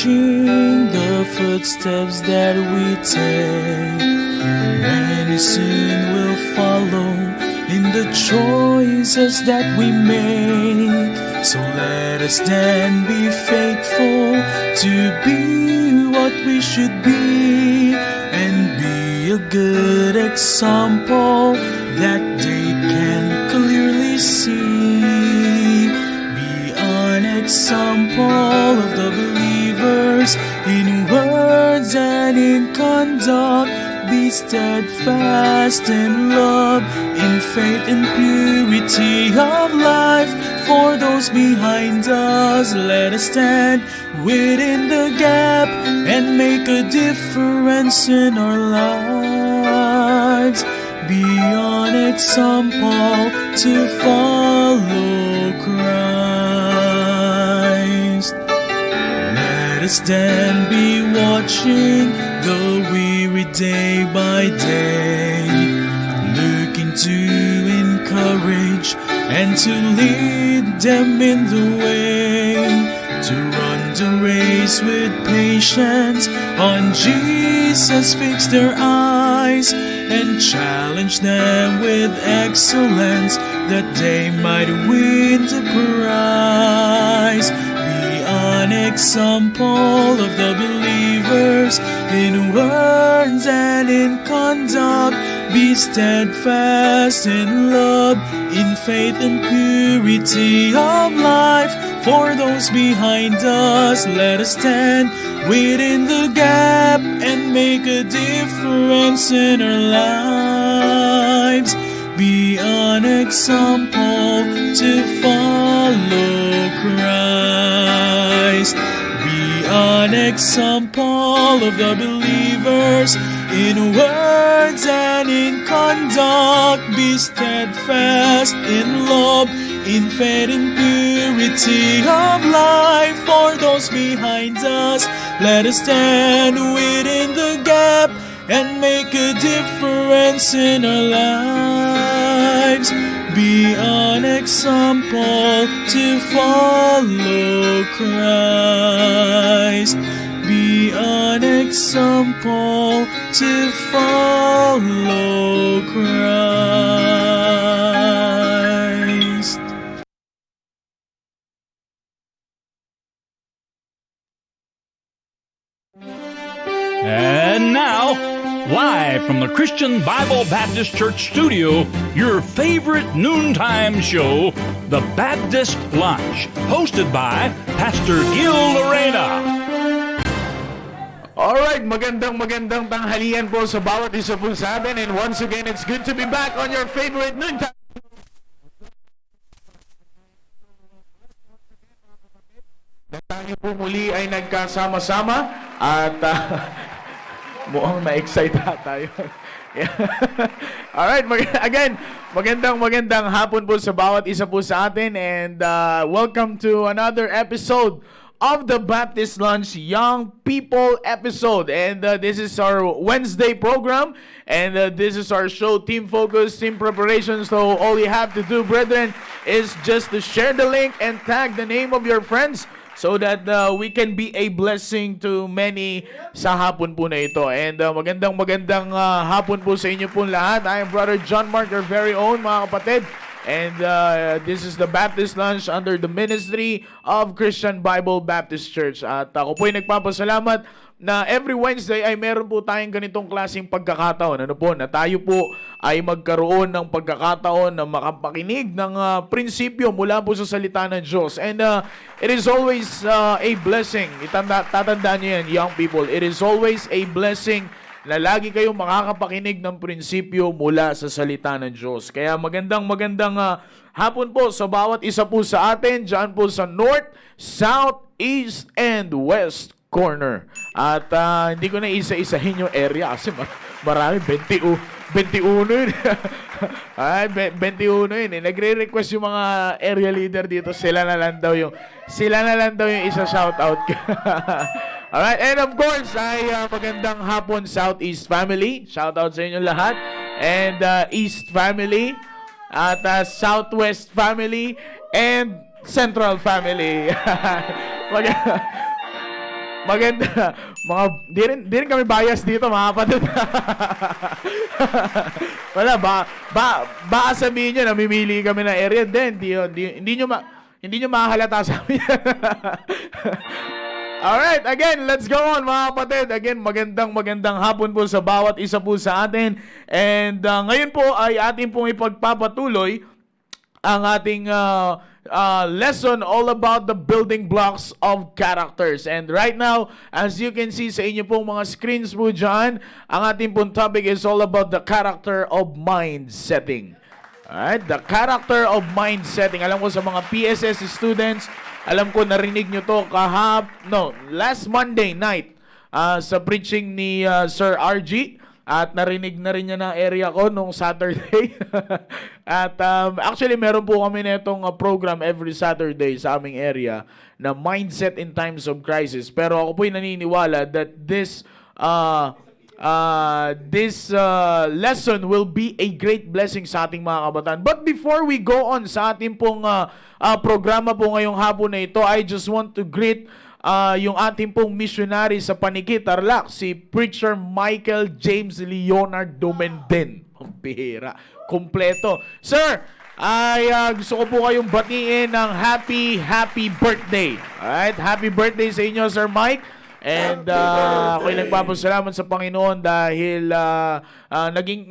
watching the footsteps that we take. Many soon will follow in the choices that we make. So let us then be faithful to be what we should be, and be a good example that they can clearly see. Be an example of the believers in words and in conduct. Be steadfast in love, in faith and purity of life. For those behind us, let us stand within the gap and make a difference in our lives. Be an example to follow Christ. Let us then be watching the weary day by day, looking to encourage and to lead them in the way, to run the race with patience. On Jesus fix their eyes and challenge them with excellence, that they might win the prize. Be an example of the believers in words and in conduct. Be steadfast in love, in faith and purity of life. For those behind us, let us stand within the gap and make a difference in our lives. Be an example to follow Christ. Be an example of the believers in words and in conduct. Be steadfast in love, in faith and purity of life. For those behind us, let us stand within the gap and make a difference in our lives. Be an example to follow Christ. Be an example to follow Christ. And now, live from the Christian Bible Baptist Church studio, your favorite noontime show, The Baptist Lunch, hosted by Pastor Gil Lorena. Alright, magandang tanghalian po sa bawat isa po sa atin. And once again, it's good to be back on your favorite noontime. Na tayo po muli ay nagkasama-sama at mukhang na-excite tayo. Alright, again, magandang hapon po sa bawat isa po sa atin, and welcome to another episode of the Baptist Lunch Young People episode. And this is our Wednesday program, and this is our show, Team Focus, Team Preparation. So all you have to do, brethren, is just to share the link and tag the name of your friends, so that we can be a blessing to many sa hapon po na ito. And magandang hapon po sa inyo po lahat. I am Brother John Mark, your very own, mga kapatid. And this is the Baptist Lunch under the ministry of Christian Bible Baptist Church. At ako po ay nagpapasalamat na every Wednesday ay meron po tayong ganitong klaseng pagkakataon. Ano po, na tayo po ay magkaroon ng pagkakataon na makapakinig ng prinsipyo mula po sa salita ng Diyos. And it is always a blessing. Tatandaan niyo yan, young people. It is always a blessing na lagi kayong makakapakinig ng prinsipyo mula sa salita ng Diyos. Kaya magandang hapon po sa bawat isa po sa atin, dyan po sa North, South, East, and West corner. At hindi ko na isa-isahin yung area kasi marami, 21 yun. Ay, 21 yun. Nagre-request yung mga area leader dito, sila na lang daw yung isa shoutout. Alright, and of course, ay magandang hapon Southeast family. Shoutout sa inyo lahat. And East family, at Southwest family, and Central family. maganda. Di rin kami bias dito, mga kapatid. Wala, baka sabihin nyo, namimili kami ng area. Hindi nyo makahalata sa amin. Alright, again, let's go on, mga kapatid. Again, magandang hapon po sa bawat isa po sa atin. And ngayon po ay ating pong ipagpapatuloy ang ating lesson all about the building blocks of characters. And right now, as you can see sa inyo pong mga screens po dyan, ang ating pong topic is all about the character of mind setting. Alright, the character of mind setting. Alam ko sa mga PSS students, alam ko narinig nyo to last Monday night sa preaching ni Sir RG. At narinig na rin niya ng area ko nung Saturday. At actually, meron po kami netong program every Saturday sa aming area na Mindset in Times of Crisis. Pero ako po'y naniniwala that this lesson will be a great blessing sa ating mga kabataan. But before we go on sa ating pong programa po ngayong hapon na ito, I just want to greet yung ating pong missionary sa Paniki, Tarlac, si Preacher Michael James Leonard Dumenden. Ang bihira. Kompleto. Sir, gusto ko po kayong batiin ng happy birthday. Alright? Happy birthday sa inyo, Sir Mike. And ako'y nagpapasalamat sa Panginoon dahil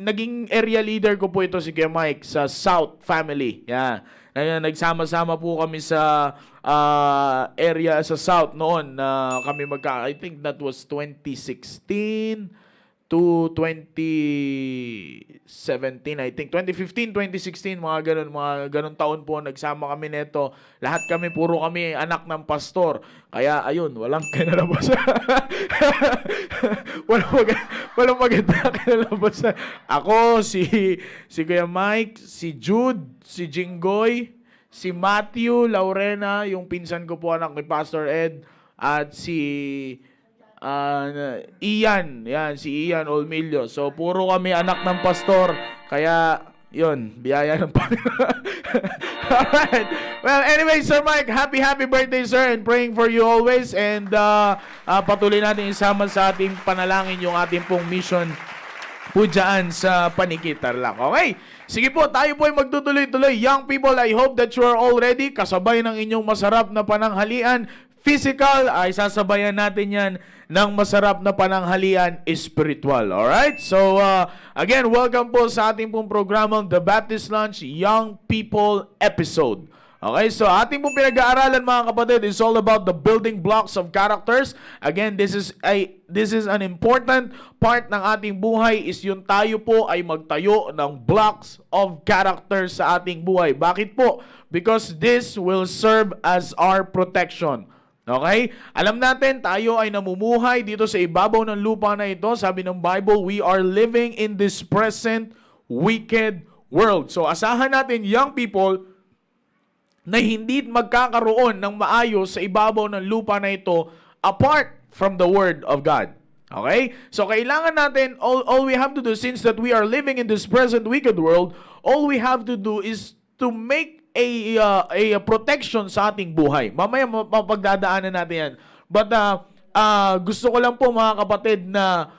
naging area leader ko po ito si Kuya Mike sa South Family. Yeah. Nagsama-sama po kami sa area sa South noon na kami I think that was 2016 to 2017, I think 2015, 2016, mga ganun taon po nagsama kami nito. Lahat kami, puro kami anak ng pastor. Kaya ayun, walang kinalabasan. walang maganda kinalabasan. Ako, si Kuya Mike, si Jude, si Jinggoy, si Matthew, Laurena, yung pinsan ko po anak ni Pastor Ed, at si Ian, si Ian Olmilio. So, puro kami anak ng pastor. Kaya, yun, biyaya ng Panginoon. Alright. Well, anyway, Sir Mike, happy birthday, sir, and praying for you always. And patuloy natin isama sa ating panalangin yung ating pong mission po dyan sa Paniki, Tarlac. Okay? Sige po, tayo po ay magtutuloy-tuloy. Young people, I hope that you are all ready. Kasabay ng inyong masarap na pananghalian. Physical, ay sasabayan natin yan ng masarap na pananghalian spiritual. Alright? So, again, welcome po sa ating pong programang The Baptist Lunch Young People Episode. Okay, so ating pong pinag-aaralan, mga kapatid, is all about the building blocks of characters. Again, this is an important part ng ating buhay, is yung tayo po ay magtayo ng blocks of characters sa ating buhay. Bakit po? Because this will serve as our protection. Okay? Alam natin, tayo ay namumuhay dito sa ibabaw ng lupa na ito. Sabi ng Bible, we are living in this present wicked world. So, asahan natin, young people, na hindi magkakaroon ng maayos sa ibabaw ng lupa na ito apart from the Word of God. Okay? So, kailangan natin, all we have to do, since that we are living in this present wicked world, all we have to do is to make a protection sa ating buhay. Mamaya mapagdadaanan natin yan. But gusto ko lang po, mga kapatid, na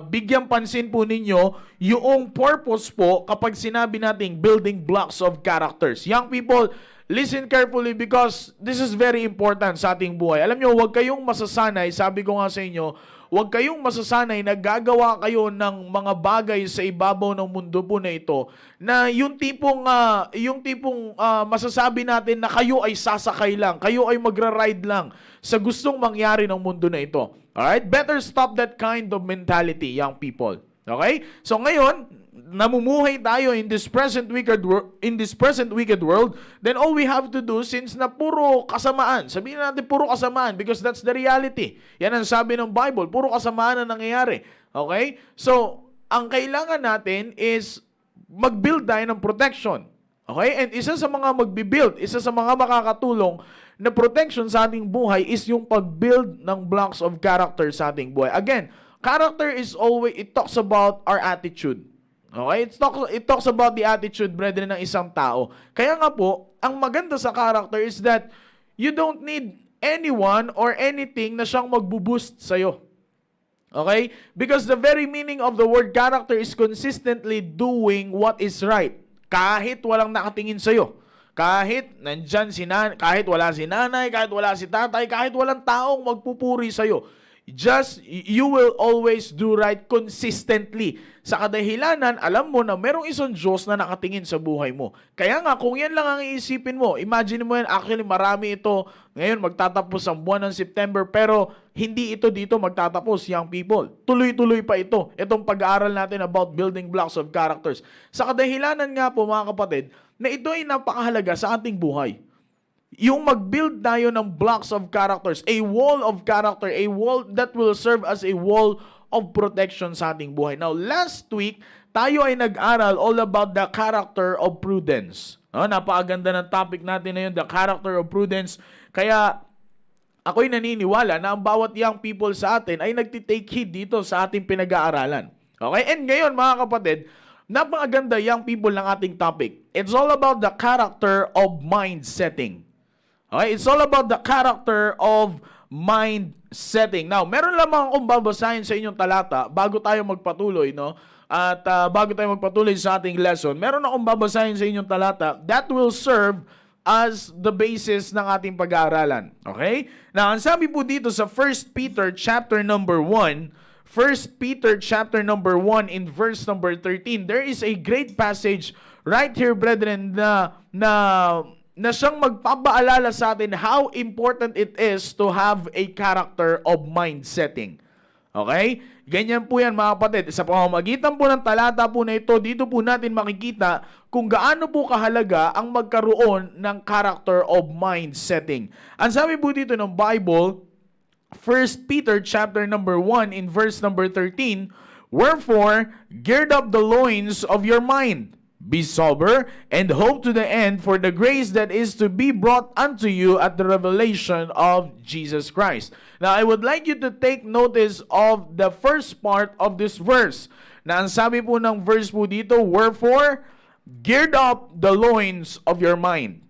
bigyan pansin po ninyo yung purpose po kapag sinabi nating building blocks of characters. Young people, listen carefully because this is very important sa ating buhay. Alam nyo, huwag kayong masasanay, sabi ko nga sa inyo, huwag kayong masasanay na gagawa kayo ng mga bagay sa ibabaw ng mundo po na ito na yung tipong masasabi natin na kayo ay sasakay lang, kayo ay magra-ride lang sa gustong mangyari ng mundo na ito. Alright? Better stop that kind of mentality, young people. Okay? So ngayon, namumuhay tayo in this present wicked world, then all we have to do, since na puro kasamaan, sabihin natin puro kasamaan because that's the reality. Yan ang sabi ng Bible, puro kasamaan na nangyayari. Okay? So, ang kailangan natin is mag-build tayo ng protection. Okay? And isa sa mga magbi-build, isa sa mga makakatulong na protection sa ating buhay is yung pag-build ng blocks of character sa ating buhay. Again, character is always, it talks about our attitude. Okay? It talks about the attitude, brethren, ng isang tao. Kaya nga po, ang maganda sa character is that you don't need anyone or anything na siyang magbo-boost sa'yo. Okay? Because the very meaning of the word character is consistently doing what is right. Kahit walang nakatingin sa'yo. Kahit nandyan kahit wala si nanay, kahit wala si tatay, kahit walang taong magpupuri sa'yo. Just, you will always do right consistently. Sa kadahilanan, alam mo na merong isang Diyos na nakatingin sa buhay mo. Kaya nga, kung yan lang ang iisipin mo, imagine mo yan, actually marami ito, ngayon magtatapos ang buwan ng September, pero hindi ito dito magtatapos, young people. Tuloy-tuloy pa ito. Itong pag-aaral natin about building blocks of characters. Sa kadahilanan nga po, mga kapatid, na ito ay napakahalaga sa ating buhay. Yung mag-build tayo ng blocks of characters, a wall of character, a wall that will serve as a wall of protection sa ating buhay. Now, last week, tayo ay nag-aral all about the character of prudence. Napakaganda ng topic natin na yun, the character of prudence. Kaya, ako'y naniniwala na ang bawat young people sa atin ay nagtitake heed dito sa ating pinag-aaralan. Okay? And ngayon, mga kapatid, napakaganda young people ng ating topic. It's all about the character of mind setting. Okay, it's all about the character of mind setting. Now, meron lamang akong babasahin sa inyong talata bago tayo magpatuloy, no? At bago tayo magpatuloy sa ating lesson, meron akong babasahin sa inyong talata that will serve as the basis ng ating pag-aaralan. Okay? Now, ang sabi po dito sa 1 Peter chapter number 1, 1 Peter chapter number 1 in verse number 13, there is a great passage right here, brethren, na siyang magpapaalala sa atin how important it is to have a character of mind setting. Okay? Ganyan po yan, mga kapatid. Sa pamamagitan po ng talata po na ito, dito po natin makikita kung gaano po kahalaga ang magkaroon ng character of mind setting. Ang sabi po dito ng Bible, 1 Peter chapter number 1 in verse number 13, "Wherefore, gird up the loins of your mind, be sober, and hope to the end for the grace that is to be brought unto you at the revelation of Jesus Christ." Now, I would like you to take notice of the first part of this verse. Na ang sabi po ng verse po dito, "Wherefore, gird up the loins of your mind."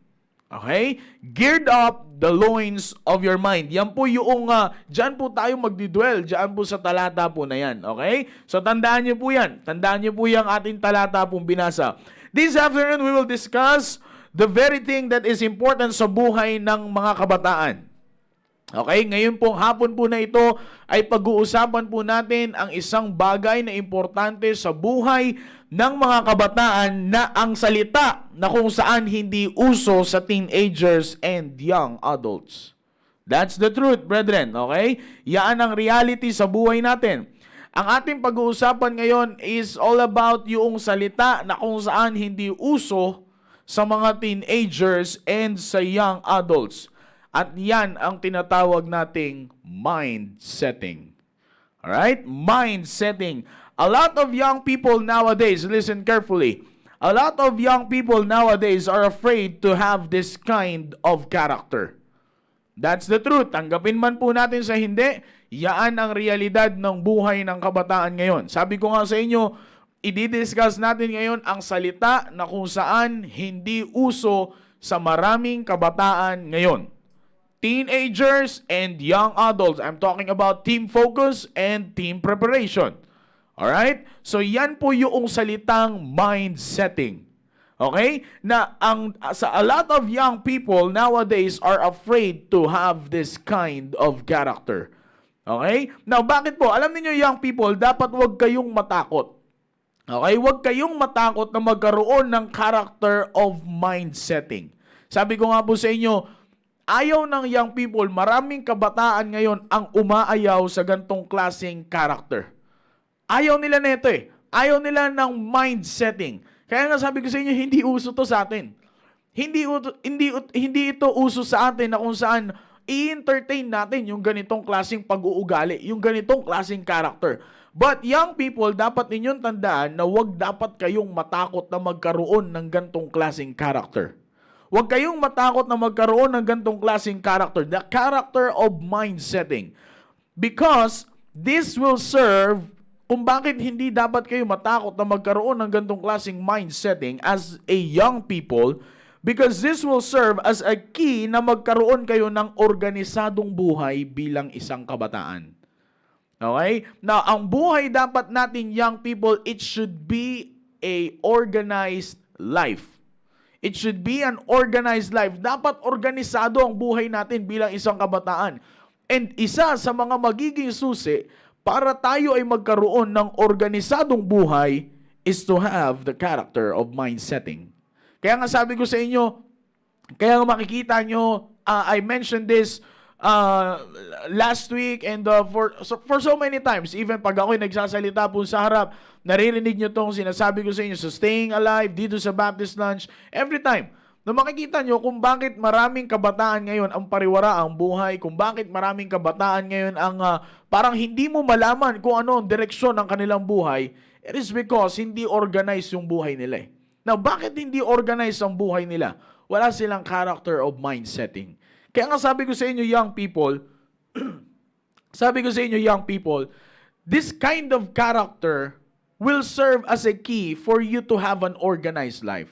Okay? Gird up the loins of your mind. Yan po yung, dyan po tayo magdidwell. Dyan po sa talata po na yan. Okay? So, tandaan niyo po yan. Tandaan niyo po yung ating talata pong binasa. This afternoon, we will discuss the very thing that is important sa buhay ng mga kabataan. Okay? Ngayon pong hapon po na ito ay pag-uusapan po natin ang isang bagay na importante sa buhay ng mga kabataan na ang salita na kung saan hindi uso sa teenagers and young adults. That's the truth, brethren. Okay? Yan ang reality sa buhay natin. Ang ating pag-uusapan ngayon is all about yung salita na kung saan hindi uso sa mga teenagers and sa young adults. At yan ang tinatawag nating mind setting. Alright? Mind setting. A lot of young people nowadays, listen carefully, a lot of young people nowadays are afraid to have this kind of character. That's the truth. Tanggapin man po natin sa hindi, yan ang realidad ng buhay ng kabataan ngayon. Sabi ko nga sa inyo, i-discuss natin ngayon ang salita na kung saan hindi uso sa maraming kabataan ngayon. Teenagers and young adults. I'm talking about team focus and team preparation. Alright? So, yan po yung salitang mind setting. Okay? Na a lot of young people nowadays are afraid to have this kind of character. Okay? Now, bakit po? Alam niyo young people, dapat wag kayong matakot. Okay? Wag kayong matakot na magkaroon ng character of mind setting. Sabi ko nga po sa inyo, ayaw ng young people, maraming kabataan ngayon ang umaayaw sa gantong klaseng character. Ayaw nila nito eh. Ayaw nila ng mind setting. Kaya nga sabi ko sa inyo, hindi uso to sa atin. Hindi ito uso sa atin na kung saan i-entertain natin yung ganitong klaseng pag-uugali, yung ganitong klaseng character. But young people, dapat ninyong tandaan na wag dapat kayong matakot na magkaroon ng ganitong klaseng character. Huwag kayong matakot na magkaroon ng ganitong klaseng character. The character of mind setting. Because this will serve kung bakit hindi dapat kayo matakot na magkaroon ng ganitong klaseng mind setting as a young people. Because this will serve as a key na magkaroon kayo ng organisadong buhay bilang isang kabataan. Okay? Now, ang buhay dapat natin, young people, it should be a organized life. It should be an organized life. Dapat organisado ang buhay natin bilang isang kabataan. And isa sa mga magiging susi para tayo ay magkaroon ng organisadong buhay is to have the character of mind setting. Kaya nga sabi ko sa inyo, kaya nga makikita nyo, I mentioned this last week and for so many times, even pag ako'y nagsasalita po sa harap, naririnig nyo tong sinasabi ko sa inyo, so staying alive dito sa Baptist Lunch, every time, na makikita nyo kung bakit maraming kabataan ngayon ang pariwara ang buhay, kung bakit maraming kabataan ngayon ang parang hindi mo malaman kung ano ang direksyon ng kanilang buhay, it is because hindi organized yung buhay nila eh. Now, bakit hindi organized ang buhay nila? Wala silang character of mind setting. Kaya nga sabi ko sa inyo, young people, this kind of character will serve as a key for you to have an organized life.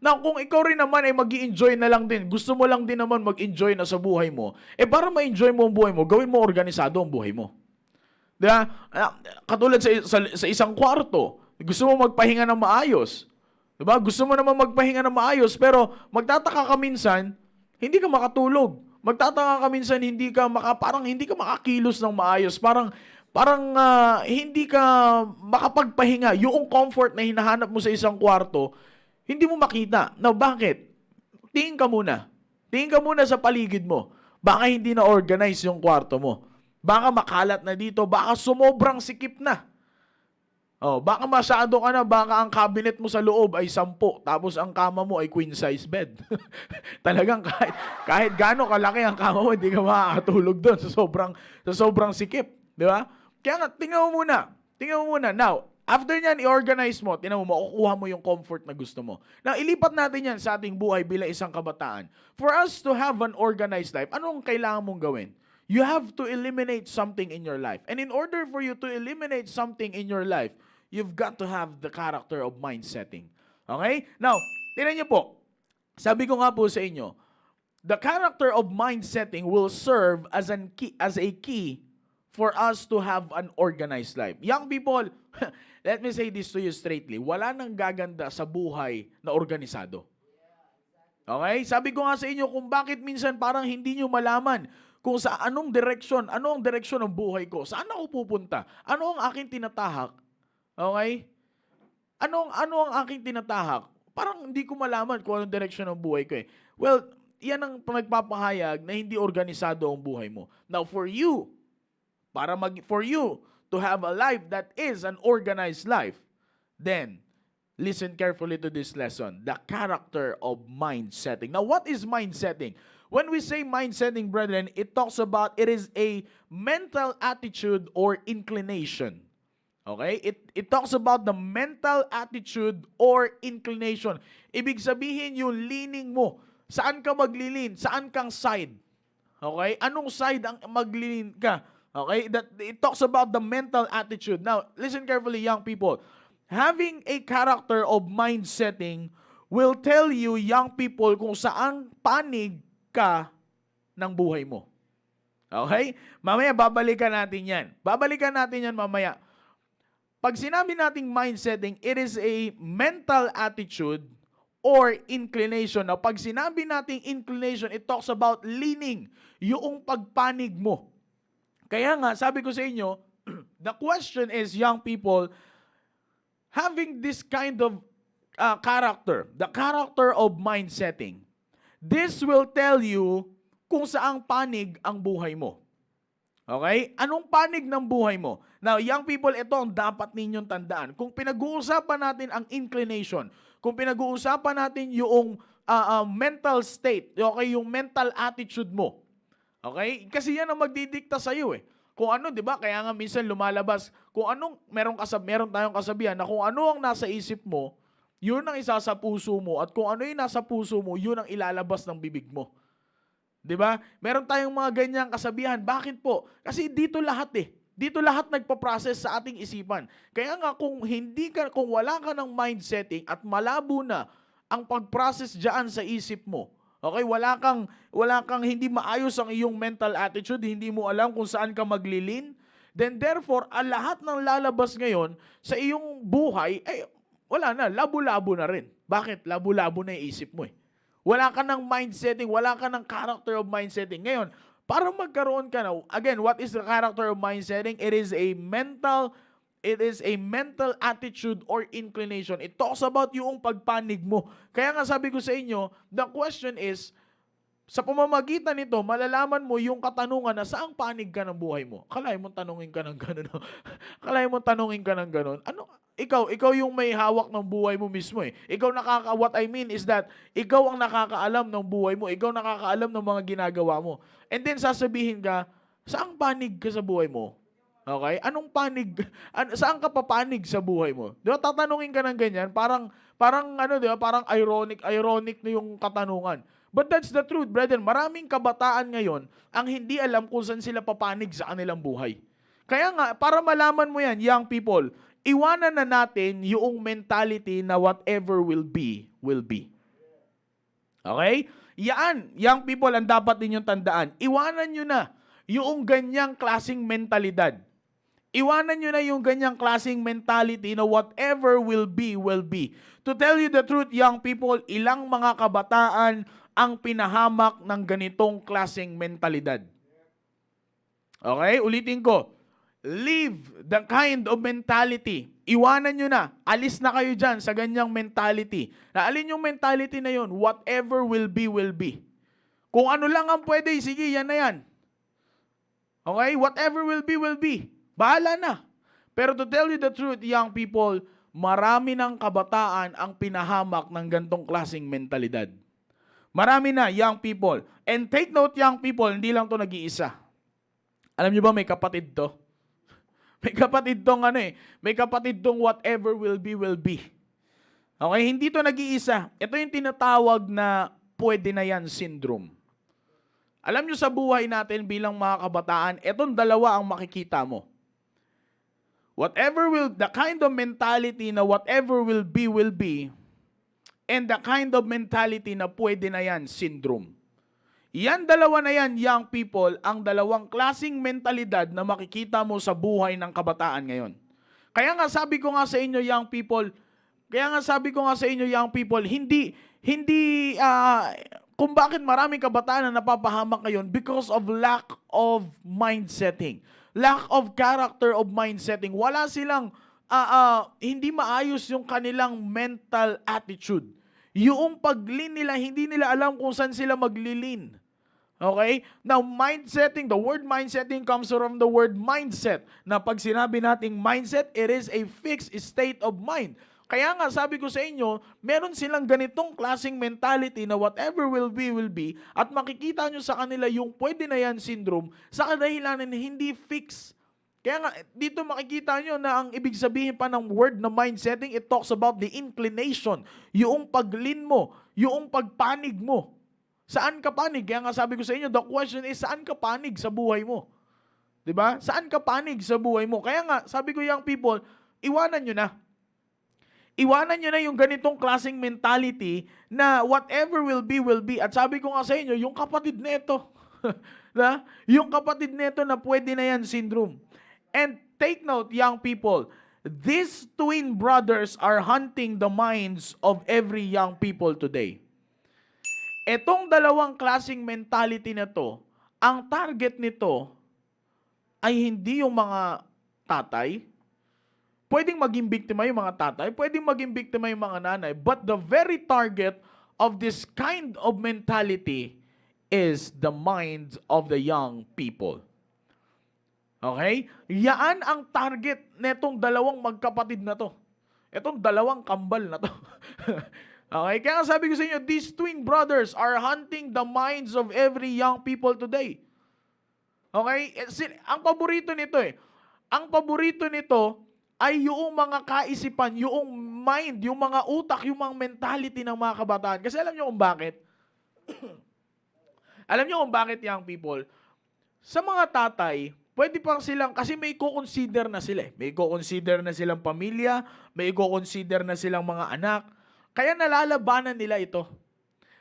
Now, kung ikaw rin naman ay mag-i-enjoy na lang din, gusto mo lang din naman mag-enjoy na sa buhay mo, para ma-enjoy mo ang buhay mo, gawin mo organisado ang buhay mo. Diba? Katulad sa isang kwarto, gusto mo magpahinga ng maayos. Diba? Gusto mo naman magpahinga ng maayos, pero magtataka ka minsan, hindi ka makatulog. Magtataka ka minsan, parang hindi ka makakilos ng maayos. Parang hindi ka makapagpahinga. Yung comfort na hinahanap mo sa isang kwarto, hindi mo makita. Now, bakit? Tingin ka muna. Tingin ka muna sa paligid mo. Baka hindi na organize yung kwarto mo. Baka makalat na dito. Baka sumobrang sikip na. Baka masyado ka na, baka ang cabinet mo sa loob ay 10, tapos ang kama mo ay queen size bed. Talagang kahit gaano kalaki ang kama mo, hindi ka makakatulog doon sa sobrang sikip. Di ba? Kaya nga, tingnan mo muna. Now, after nyan, i-organize mo, tingnan mo, makukuha mo yung comfort na gusto mo. Now, ilipat natin yan sa ating buhay bilang isang kabataan. For us to have an organized life, anong kailangan mong gawin? You have to eliminate something in your life. And in order for you to eliminate something in your life, you've got to have the character of mind setting. Okay? Now, tingnan niyo po. Sabi ko nga po sa inyo, the character of mind setting will serve as a key for us to have an organized life. Young people, let me say this to you straightly. Wala nang gaganda sa buhay na organisado. Okay? Sabi ko nga sa inyo kung bakit minsan parang hindi nyo malaman kung sa ano ang direksyon ng buhay ko, saan ako pupunta, ano ang aking tinatahak. Okay? Ano ang aking tinatahak? Parang hindi ko malaman kung anong direksyon ng buhay ko eh. Well, yan ang nagpapahayag na hindi organisado ang buhay mo. Now, for you to have a life that is an organized life, then, listen carefully to this lesson. The character of mind setting. Now, what is mind setting? When we say mind setting, brethren, it talks about, it is a mental attitude or inclination. Okay? It talks about the mental attitude or inclination. Ibig sabihin yung leaning mo. Saan ka maglilin? Saan kang side? Okay? Anong side ang maglilin ka? Okay? It talks about the mental attitude. Now, listen carefully, young people. Having a character of mind setting will tell you, young people, kung saan panig ka ng buhay mo. Okay? Mamaya, babalikan natin yan. Mamaya. Pag sinabi nating mind setting, it is a mental attitude or inclination. Now, pag sinabi nating inclination, it talks about leaning, yung pagpanig mo. Kaya nga, sabi ko sa inyo, the question is, young people, having this kind of character, the character of mind setting, this will tell you kung saang panig ang buhay mo. Okay? Anong panig ng buhay mo? Now, young people, ito ang dapat ninyong tandaan. Kung pinag-uusapan natin ang inclination, kung pinag-uusapan natin yung mental state, okay, yung mental attitude mo, okay? Kasi yan ang magdidikta sa iyo eh. Kung ano, 'di ba? Kaya nga minsan lumalabas kung anong meron tayong kasabihan na kung ano ang nasa isip mo, yun ang isa sa puso mo, at kung ano yung nasa puso mo, yun ang ilalabas ng bibig mo. 'Di ba? Meron tayong mga ganyang kasabihan. Bakit po? Kasi dito lahat eh. Dito lahat nagpa-process sa ating isipan. Kaya nga kung wala ka ng mind setting at malabo na ang pag-process diyan sa isip mo. Okay, wala kang hindi maayos ang iyong mental attitude, hindi mo alam kung saan ka maglilin. Then therefore, ang lahat ng lalabas ngayon sa iyong buhay, wala na, labo-labo na rin. Bakit? Labo-labo na yung isip mo eh. Wala ka ng mind setting, wala ka ng character of mind setting. Ngayon, para magkaroon ka na, again, what is the character of mind setting? It is a mental attitude or inclination. It talks about yung pagpanig mo. Kaya nga sabi ko sa inyo, the question is, sa pamamagitan nito, malalaman mo yung katanungan na saang panig ka ng buhay mo. Akalain mo tanungin ka ng gano'n. Akalain mo tanungin ka ng gano'n. Ano? Ikaw yung may hawak ng buhay mo mismo eh. What I mean is that, ikaw ang nakakaalam ng buhay mo. Ikaw nakakaalam ng mga ginagawa mo. And then sasabihin ka, saang panig ka sa buhay mo? Okay? Anong panig? Saan ka papanig sa buhay mo? Di ba? Tatanungin ka ng ganyan, parang di ba? Parang ironic na yung katanungan. But that's the truth, brethren. Maraming kabataan ngayon ang hindi alam kung saan sila papanig sa kanilang buhay. Kaya nga, para malaman mo yan, young people, iwanan na natin yung mentality na whatever will be, will be. Okay? Yan, young people, ang dapat ninyong tandaan. Iwanan nyo na yung ganyang klaseng mentalidad. Iwanan nyo na yung ganyang klaseng mentality na whatever will be, will be. To tell you the truth, young people, ilang mga kabataan ang pinahamak ng ganitong klaseng mentalidad. Okay? Ulitin ko. Leave the kind of mentality. Iwanan nyo na. Alis na kayo dyan sa ganyang mentality. Na alin yung mentality na yun? Whatever will be, will be. Kung ano lang ang pwede, sige, yan na yan. Okay? Whatever will be, will be. Bahala na. Pero to tell you the truth, young people, marami ng kabataan ang pinahamak ng gantong klaseng mentalidad. Marami na, young people. And take note, young people, hindi lang to nag-iisa. Alam niyo ba, may kapatid to? May kapatid tong may kapatid tong whatever will be, will be. Okay, hindi to nag-iisa. Ito yung tinatawag na pwede na yan syndrome. Alam niyo sa buhay natin bilang mga kabataan, etong dalawa ang makikita mo. The kind of mentality na whatever will be, and the kind of mentality na pwede na yan, syndrome. Yan dalawa na yan, young people, ang dalawang klaseng mentalidad na makikita mo sa buhay ng kabataan ngayon. Kaya nga sabi ko nga sa inyo, young people, kung bakit maraming kabataan na napapahamak ngayon, because of lack of mind setting. Lack of character of mind setting. Wala silang, hindi maayos yung kanilang mental attitude. Yung paglin nila, hindi nila alam kung saan sila maglilin. Okay? Now, mind setting, the word mind setting comes from the word mindset. Na pag sinabi nating mindset, it is a fixed state of mind. Kaya nga, sabi ko sa inyo, meron silang ganitong klaseng mentality na whatever will be, at makikita nyo sa kanila yung pwede na yan syndrome sa kadahilanan hindi fix. Kaya nga, dito makikita nyo na ang ibig sabihin pa ng word na mind setting, it talks about the inclination, yung paglin mo, yung pagpanig mo. Saan ka panig? Kaya nga sabi ko sa inyo, the question is, saan ka panig sa buhay mo? Diba? Saan ka panig sa buhay mo? Kaya nga, sabi ko, young people, iwanan nyo na. Iwanan nyo na yung ganitong klaseng mentality na whatever will be. At sabi ko nga sa inyo, yung kapatid neto, na? Yung kapatid neto na pwede na yan syndrome. And take note, young people, these twin brothers are hunting the minds of every young people today. Etong dalawang klaseng mentality na to, ang target nito ay hindi yung mga tatay. Pwedeng maging biktima yung mga tatay, pwedeng maging biktima yung mga nanay, but the very target of this kind of mentality is the minds of the young people. Okay? Yaan ang target netong dalawang magkapatid na to. Etong dalawang kambal na to. Okay? Kaya sabi ko sa inyo, these twin brothers are hunting the minds of every young people today. Okay? Ang paborito nito Ang paborito nito ay yung mga kaisipan, yung mind, yung mga utak, yung mga mentality ng mga kabataan. Kasi alam nyo kung bakit? Alam nyo kung bakit, young people? Sa mga tatay, pwede pa silang, kasi may i-consider na sila. May i-consider na silang pamilya, may i-consider na silang mga anak. Kaya nalalabanan nila ito.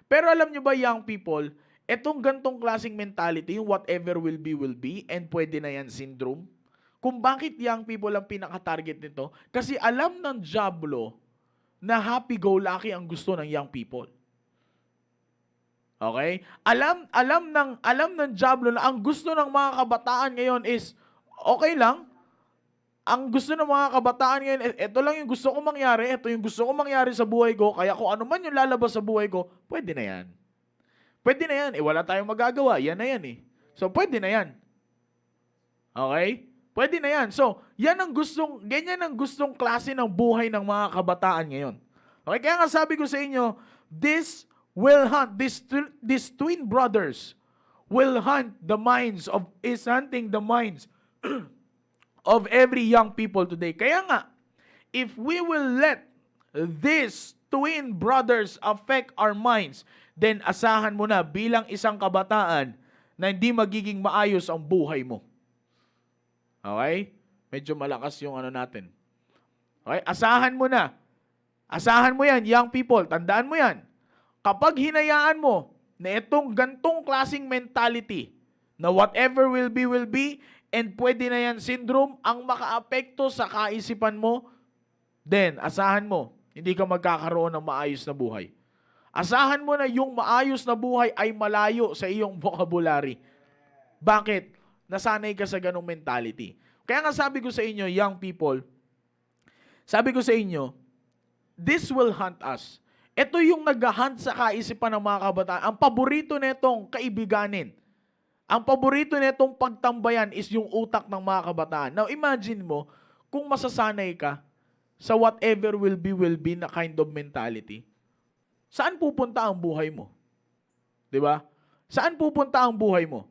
Pero alam nyo ba, young people, etong gantong klaseng mentality, yung whatever will be, and pwede na yan syndrome, kung bakit young people ang pinaka-target nito, kasi alam ng Diablo na happy-go-lucky ang gusto ng young people. Okay? Alam ng Diablo na ang gusto ng mga kabataan ngayon is okay lang. Ang gusto ng mga kabataan ngayon, ito lang yung gusto ko mangyari, ito yung gusto ko mangyari sa buhay ko, kaya kung ano man yung lalabas sa buhay ko, pwede na yan. Pwede na yan. Wala tayong magagawa. Yan na yan eh. So, pwede na yan. Okay? Pwede na yan. So, ganyan ang gustong klase ng buhay ng mga kabataan ngayon. Okay? Kaya nga sabi ko sa inyo, these twin brothers will hunt the minds hunting the minds of every young people today. Kaya nga, if we will let these twin brothers affect our minds, then asahan mo na bilang isang kabataan na hindi magiging maayos ang buhay mo. Okay? Medyo malakas yung natin. Okay? Asahan mo na. Asahan mo yan, young people. Tandaan mo yan. Kapag hinayaan mo na itong gantong klaseng mentality na whatever will be, and pwede na yan syndrome ang makaapekto sa kaisipan mo, then asahan mo, hindi ka magkakaroon ng maayos na buhay. Asahan mo na yung maayos na buhay ay malayo sa iyong vocabulary. Bakit? Nasanay ka sa ganong mentality. Kaya nga sabi ko sa inyo, young people, sabi ko sa inyo, this will hunt us. Ito yung nag-hunt sa kaisipan ng mga kabataan. Ang paborito netong kaibiganin. Ang paborito netong pagtambayan is yung utak ng mga kabataan. Now, imagine mo, kung masasanay ka sa whatever will be na kind of mentality, saan pupunta ang buhay mo? 'Di ba? Saan pupunta ang buhay mo?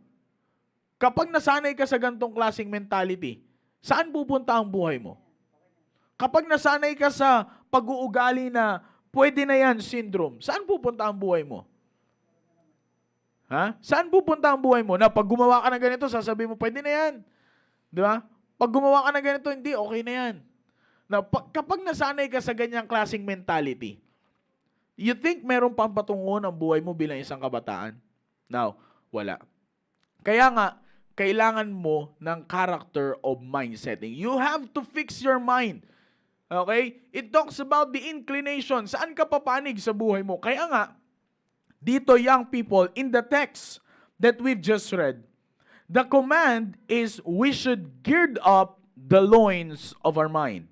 Kapag nasanay ka sa gantong klaseng mentality, saan pupunta ang buhay mo? Kapag nasanay ka sa pag-uugali na pwede na yan syndrome, saan pupunta ang buhay mo? Ha? Saan pupunta ang buhay mo? Na pag gumawa ka ng ganito, sasabihin mo, pwede na yan. Di ba? Pag gumawa ka ng ganito, hindi, okay na yan. Na, kapag nasanay ka sa ganyang klaseng mentality, you think meron pang patungo ng buhay mo bilang isang kabataan? Now, wala. Kaya nga, kailangan mo ng character of mind setting. You have to fix your mind. Okay? It talks about the inclination. Saan ka papanig sa buhay mo? Kaya nga, dito, young people, in the text that we've just read, the command is we should gird up the loins of our mind.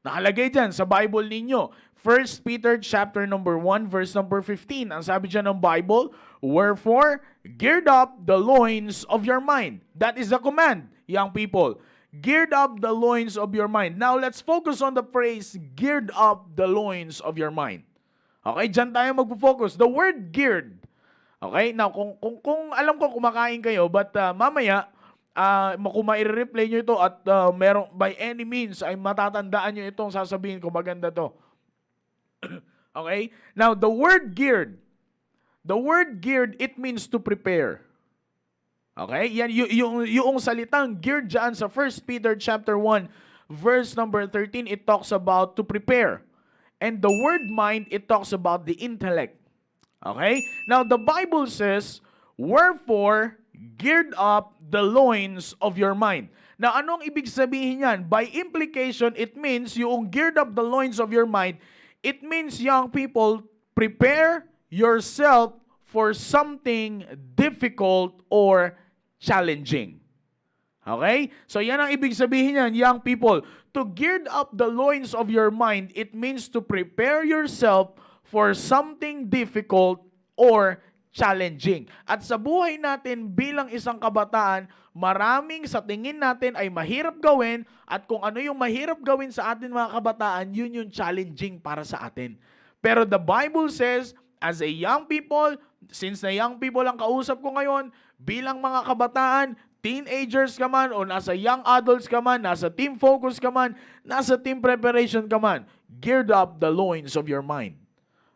Nakalagay dyan sa Bible ninyo. 1 Peter chapter number 1, verse number 15. Ang sabi dyan ng Bible, wherefore, gird up the loins of your mind. That is the command, young people. Gird up the loins of your mind. Now, let's focus on the phrase, gird up the loins of your mind. Okay, dyan tayo magpo-focus. The word geared. Okay, now kung alam ko kumakain kayo, but mamaya, kung ma-replay nyo ito at merong, by any means, ay matatandaan nyo itong sasabihin ko, maganda to. Okay, now the word geared, it means to prepare. Okay, yan, yung salitang geared dyan sa 1 Peter chapter 1, verse number 13, it talks about to prepare. And the word mind, it talks about the intellect. Okay? Now, the Bible says, wherefore, gird up the loins of your mind. Now, anong ibig sabihin yan? By implication, it means yung gird up the loins of your mind, it means, young people, prepare yourself for something difficult or challenging. Okay? So, yan ang ibig sabihin yan, young people. To gird up the loins of your mind, it means to prepare yourself for something difficult or challenging. At sa buhay natin bilang isang kabataan, maraming sa tingin natin ay mahirap gawin at kung ano yung mahirap gawin sa atin mga kabataan, yun yung challenging para sa atin. Pero the Bible says, as a young people, since na young people ang kausap ko ngayon, bilang mga kabataan, teenagers ka man o nasa young adults ka man, nasa team focus ka man, nasa team preparation ka man, gird up the loins of your mind.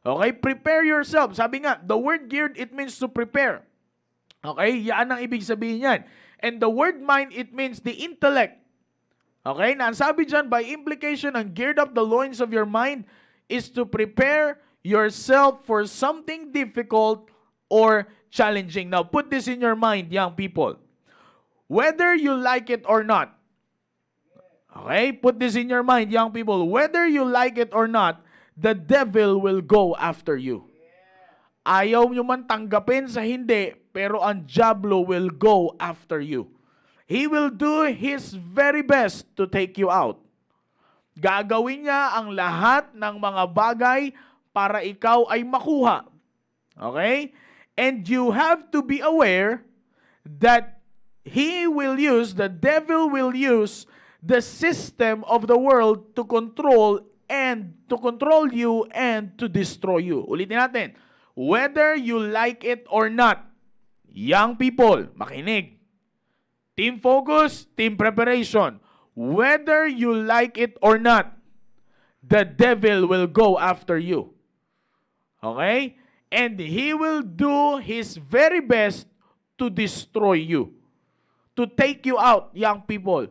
Okay? Prepare yourself. Sabi nga, the word geared, it means to prepare. Okay? Yan ang ibig sabihin yan. And the word mind, it means the intellect. Okay? Na sabi dyan, by implication, ang gird up the loins of your mind, is to prepare yourself for something difficult or challenging. Now, put this in your mind, young people. Whether you like it or not, okay? Put this in your mind, young people. Whether you like it or not, the devil will go after you. Ayaw nyo man tanggapin sa hindi, pero ang diablo will go after you. He will do his very best to take you out. Gagawin niya ang lahat ng mga bagay para ikaw ay makuha. Okay? And you have to be aware that the devil will use the system of the world to control you and to destroy you. Ulitin natin. Whether you like it or not, young people, makinig. Team focus, team preparation. Whether you like it or not, the devil will go after you. Okay? And he will do his very best to destroy you. To take you out, young people.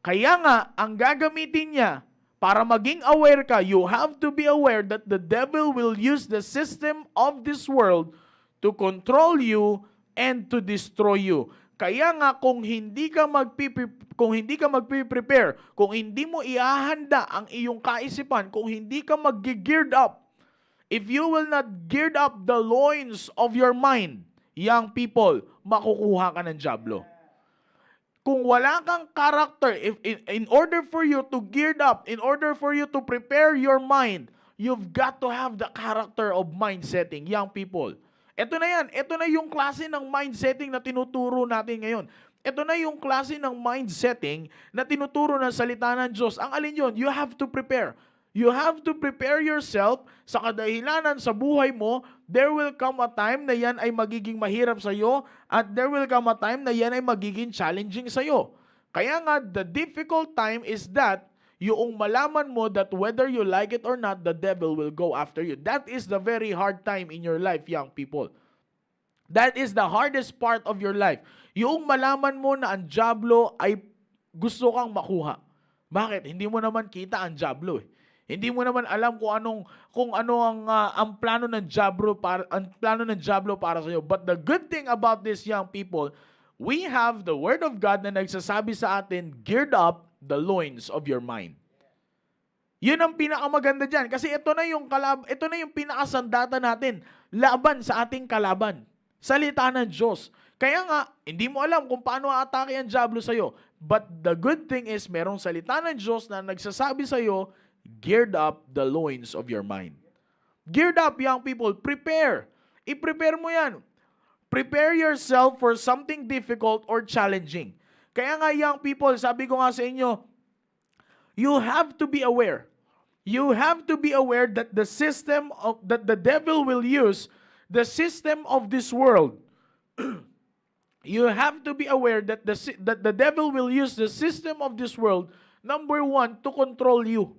Kaya nga, ang gagamitin niya, para maging aware ka, you have to be aware that the devil will use the system of this world to control you and to destroy you. Kaya nga, kung hindi ka magpi-prepare, kung hindi mo ihahanda ang iyong kaisipan, kung hindi ka mag-geared up, if you will not geared up the loins of your mind, young people, makukuha ka ng diablo. Kung wala kang character, in order for you to geared up, in order for you to prepare your mind, you've got to have the character of mind setting, young people. Ito na yan. Ito na yung klase ng mind setting na tinuturo natin ngayon. Ito na yung klase ng mind setting na tinuturo ng salita ng Diyos. Ang alin yun? You have to prepare. You have to prepare yourself sa kadahilanan sa buhay mo. There will come a time na yan ay magiging mahirap sa iyo at there will come a time na yan ay magiging challenging sa iyo. Kaya nga, the difficult time is that yung malaman mo that whether you like it or not, the devil will go after you. That is the very hard time in your life, young people. That is the hardest part of your life. Yung malaman mo na ang diablo ay gusto kang makuha. Bakit? Hindi mo naman kita ang diablo eh. Hindi mo naman alam kung ano ang plano ng diablo para sa iyo. But the good thing about this, young people, we have the word of God na nagsasabi sa atin, geared up the loins of your mind. Yun ang pinakamaganda diyan kasi ito na yung pinakasandata natin laban sa ating kalaban. Salita ng Diyos. Kaya nga, hindi mo alam kung paano aatake ang diablo sa iyo. But the good thing is merong salita ng Diyos na nagsasabi sa iyo, geared up the loins of your mind. Geared up, young people. Prepare. I-prepare mo yan. Prepare yourself for something difficult or challenging. Kaya nga, young people, sabi ko nga sa inyo, you have to be aware. You have to be aware that that the devil will use the system of this world. You have to be aware that the devil will use the system of this world, number one, to control you.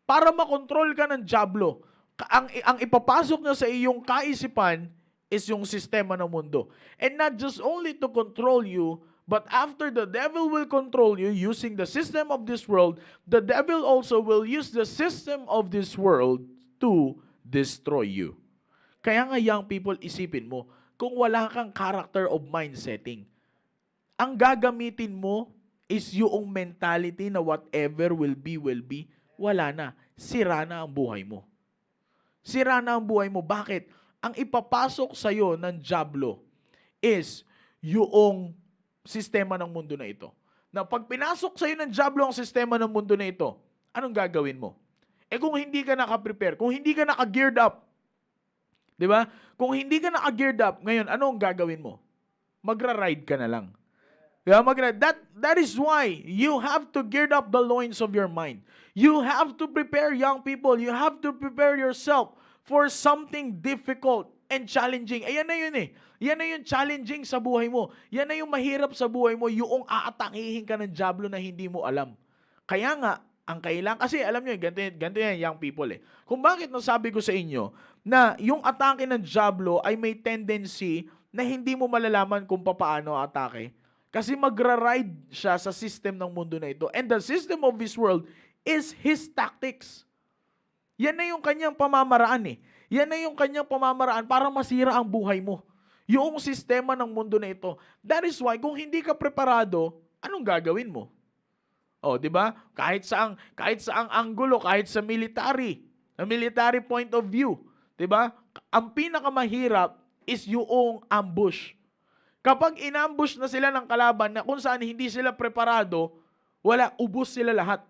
Para makontrol ka ng diablo, ang ipapasok niya sa iyong kaisipan is yung sistema ng mundo. And not just only to control you, but after the devil will control you using the system of this world, the devil also will use the system of this world to destroy you. Kaya nga, young people, isipin mo, kung wala kang character of mind setting, ang gagamitin mo is yung mentality na whatever will be, wala na. Sira na ang buhay mo. Sira na ang buhay mo. Bakit? Ang ipapasok sa'yo ng diablo is yung sistema ng mundo na ito. Na pag pinasok sa'yo ng diablo ang sistema ng mundo na ito, anong gagawin mo? Kung hindi ka naka-prepare, kung hindi ka naka-geared up, di ba? Kung hindi ka naka-geared up, ngayon, anong gagawin mo? Magra-ride ka na lang. That is why you have to gear up the loins of your mind. You have to prepare, young people. You have to prepare yourself for something difficult and challenging. Ayan na yun eh. Yan na yung challenging sa buhay mo. Yan na yung mahirap sa buhay mo, yung aatakihin ka ng diablo na hindi mo alam. Kaya nga, ang kailangan, kasi alam nyo, ganito yan, young people eh. Kung bakit nasabi ko sa inyo na yung atake ng diablo ay may tendency na hindi mo malalaman kung paano atake. Kasi magra-ride siya sa system ng mundo na ito. And the system of this world is his tactics. Yan na yung kanyang pamamaraan eh. Yan na yung kanyang pamamaraan para masira ang buhay mo. Yung sistema ng mundo na ito. That is why, kung hindi ka preparado, anong gagawin mo? O, di ba? Kahit saang anggulo, kahit sa military point of view, di ba? Ang pinakamahirap is yung ambush. Kapag inambush na sila ng kalaban na kung saan hindi sila preparado, ubos sila lahat.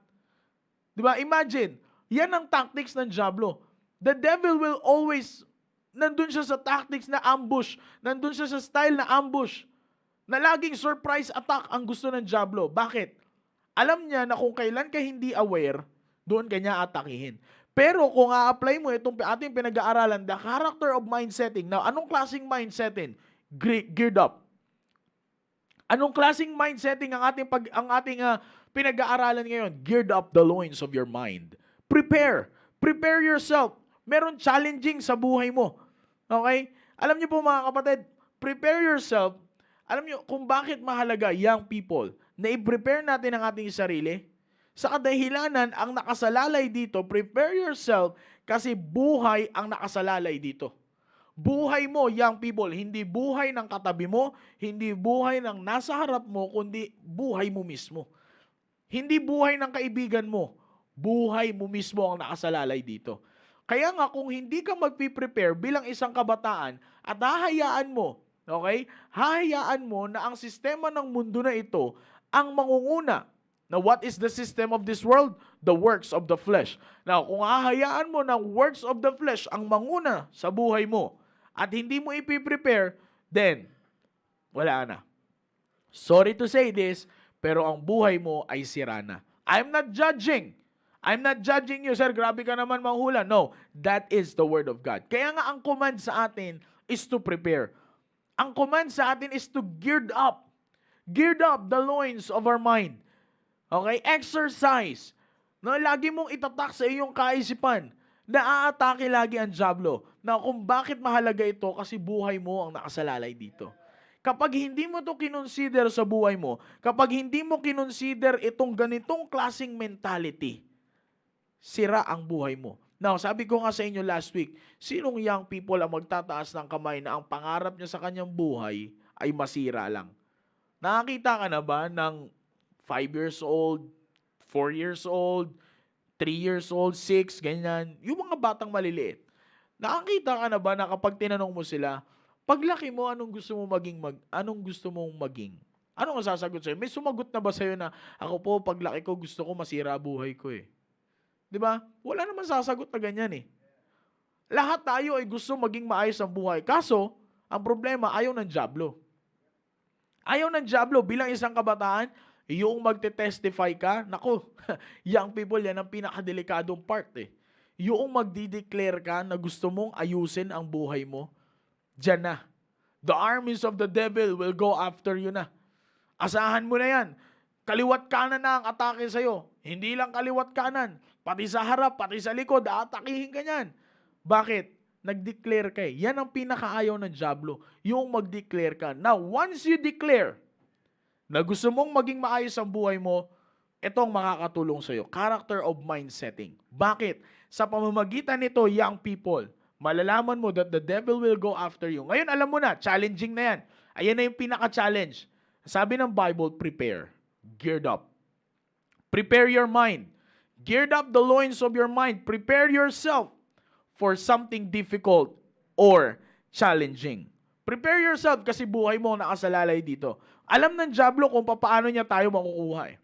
Di ba? Imagine, yan ang tactics ng Diablo. The devil will always, nandun siya sa tactics na ambush, nandun siya sa style na ambush, na laging surprise attack ang gusto ng Diablo. Bakit? Alam niya na kung kailan ka hindi aware, doon kanya atakihin. Pero kung a-apply mo itong ating pinag-aaralan, the character of mind setting. Now, anong klaseng mind setting? Geared up. Anong klaseng mind setting ang ating pinag-aaralan ngayon? Geared up the loins of your mind. Prepare. Prepare yourself. Meron challenging sa buhay mo. Okay? Alam niyo po mga kapatid, prepare yourself. Alam niyo kung bakit mahalaga, young people, na i-prepare natin ang ating sarili? Sa kadahilanan, ang nakasalalay dito, prepare yourself kasi buhay ang nakasalalay dito. Buhay mo, young people, hindi buhay ng katabi mo, hindi buhay ng nasa harap mo, kundi buhay mo mismo. Hindi buhay ng kaibigan mo, buhay mo mismo ang nakasalalay dito. Kaya nga kung hindi ka magpiprepare bilang isang kabataan at hahayaan mo, okay? Hahayaan mo na ang sistema ng mundo na ito ang mangunguna. Now, what is the system of this world? The works of the flesh. Now, kung hahayaan mo na works of the flesh ang manguna sa buhay mo at hindi mo ipiprepare, then wala na. Sorry to say this, pero ang buhay mo ay sira na. I'm not judging you, sir. Grabe ka naman manghula. No, that is the word of God. Kaya nga ang command sa atin is to prepare. Ang command sa atin is to geared up. Geared up the loins of our mind. Okay? Exercise. No, lagi mong itatak sa iyong kaisipan na aatake lagi ang Diablo. Na kung bakit mahalaga ito, kasi buhay mo ang nakasalalay dito. Kapag hindi mo ito kinonsider sa buhay mo, kapag hindi mo kinonsider itong ganitong klaseng mentality, sira ang buhay mo. Now, sabi ko nga sa inyo last week, sinong young people ang magtataas ng kamay na ang pangarap niya sa kanyang buhay ay masira lang? Nakakita ka na ba ng 5 years old, 4 years old, 3 years old, 6, ganyan? Yung mga batang maliliit. Nakakita ka na ba na kapag tinanong mo sila, paglaki mo, anong gusto mong maging? Anong sasagot sa'yo? May sumagot na ba sa'yo na, ako po, paglaki ko, gusto ko masira buhay ko eh. Di ba? Wala naman sasagot na ganyan eh. Lahat tayo ay gusto maging maayos ang buhay. Kaso, ang problema, ayaw ng Diablo. Ayaw ng Diablo bilang isang kabataan, yung magte-testify ka, naku, young people, yan ang pinakadelikadong part eh. Yung magdi-declare ka na gusto mong ayusin ang buhay mo, diyan na. The armies of the devil will go after you na. Asahan mo na yan. Kaliwat kanan na ang atake sa'yo. Hindi lang kaliwat kanan. Pati sa harap, pati sa likod, aatakihin ka niyan. Bakit? Nag-declare ka eh. Yan ang pinakaayaw ng Diablo. Yung mag-declare ka. Now, once you declare na gusto mong maging maayos ang buhay mo, itong makakatulong sa'yo. Character of mind setting. Bakit? Sa pamamagitan nito, young people, malalaman mo that the devil will go after you. Ngayon, alam mo na, challenging na yan. Ayan na yung pinaka-challenge. Sabi ng Bible, prepare. Geared up. Prepare your mind. Geared up the loins of your mind. Prepare yourself for something difficult or challenging. Prepare yourself kasi buhay mo nakasalalay dito. Alam ng Diablo kung paano niya tayo makukuha eh.